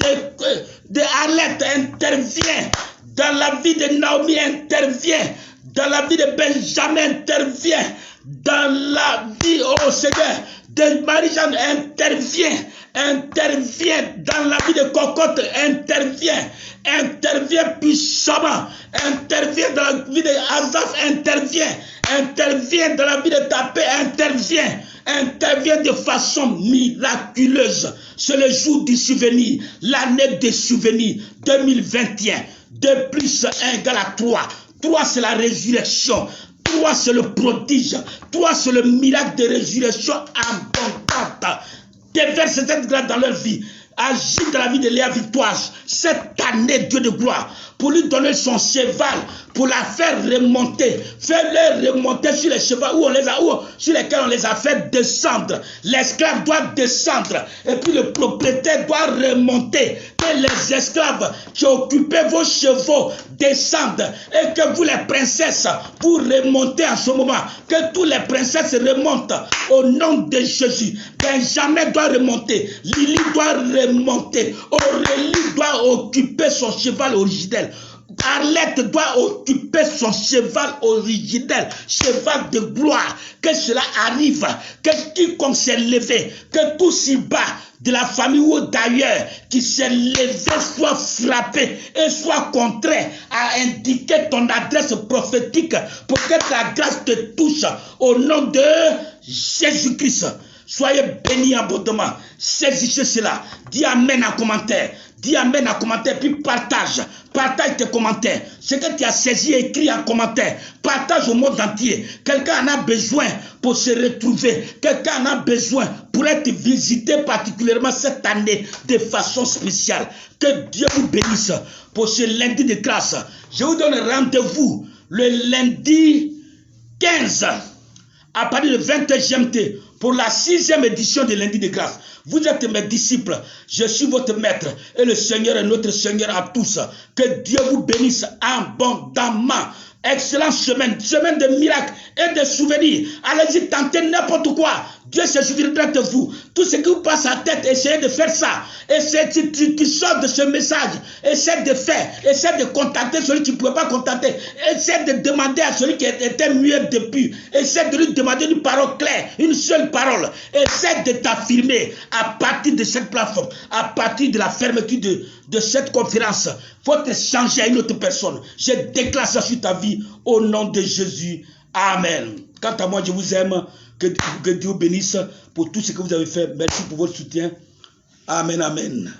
de Arlette, interviens, dans la vie de Naomi, interviens, dans la vie de Benjamin, interviens, dans la vie, oh Seigneur, de Marie-Jeanne, interviens dans la vie de Cocotte, interviens puissamment, interviens dans la vie de Azaf, interviens dans la vie de Tapé, interviens de façon miraculeuse. C'est le jour du souvenir, l'année des souvenirs 2021. 2 plus 1 égale à 3. 3 c'est la résurrection. 3 c'est le prodige. 3 c'est le miracle de résurrection abondante. Déverse cette grâce dans leur vie. Agis dans la vie de Léa Victoire cette année, Dieu de gloire, pour lui donner son cheval, pour la faire remonter. Fais-les remonter sur les chevaux sur lesquels on les a fait descendre. L'esclave doit descendre et puis le propriétaire doit remonter. Que les esclaves qui occupaient vos chevaux descendent et que vous les princesses, vous remontez en ce moment. Que toutes les princesses remontent au nom de Jésus. Benjamin doit remonter. Lily doit remonter. Aurélie doit occuper son cheval originel. Arlette doit occuper son cheval originel, cheval de gloire. Que cela arrive, que quiconque s'est levé, que tout si bas de la famille ou d'ailleurs qui s'est levé soit frappé et soit contraint à indiquer ton adresse prophétique pour que ta grâce te touche au nom de Jésus-Christ. Soyez bénis abondamment. Saisissez cela. Dis Amen en commentaire. Dis Amen en commentaire, puis partage. Partage tes commentaires. Ce que tu as saisi, écrit en commentaire. Partage au monde entier. Quelqu'un en a besoin pour se retrouver. Quelqu'un en a besoin pour être visité particulièrement cette année de façon spéciale. Que Dieu vous bénisse pour ce lundi de grâce. Je vous donne rendez-vous le lundi 15 à partir de 20h GMT pour la 6e édition de lundi de grâce. Vous êtes mes disciples, je suis votre maître et le Seigneur est notre Seigneur à tous. Que Dieu vous bénisse abondamment. Excellente semaine, semaine de miracles et de souvenirs. Allez-y, tentez n'importe quoi. Dieu se souviendra de vous. Tout ce qui vous passe à la tête, essayez de faire ça. Essayez, tu sors de ce message. Essaie de faire. Essaie de contacter celui qui ne pouvait pas contacter. Essaie de demander à celui qui était muet depuis. Essaie de lui demander une parole claire, une seule parole. Essaie de t'affirmer à partir de cette plateforme, à partir de la fermeture de cette conférence. Il faut te changer à une autre personne. Je déclare ça sur ta vie au nom de Jésus. Amen. Quant à moi, je vous aime. Que Dieu bénisse pour tout ce que vous avez fait. Merci pour votre soutien. Amen, amen.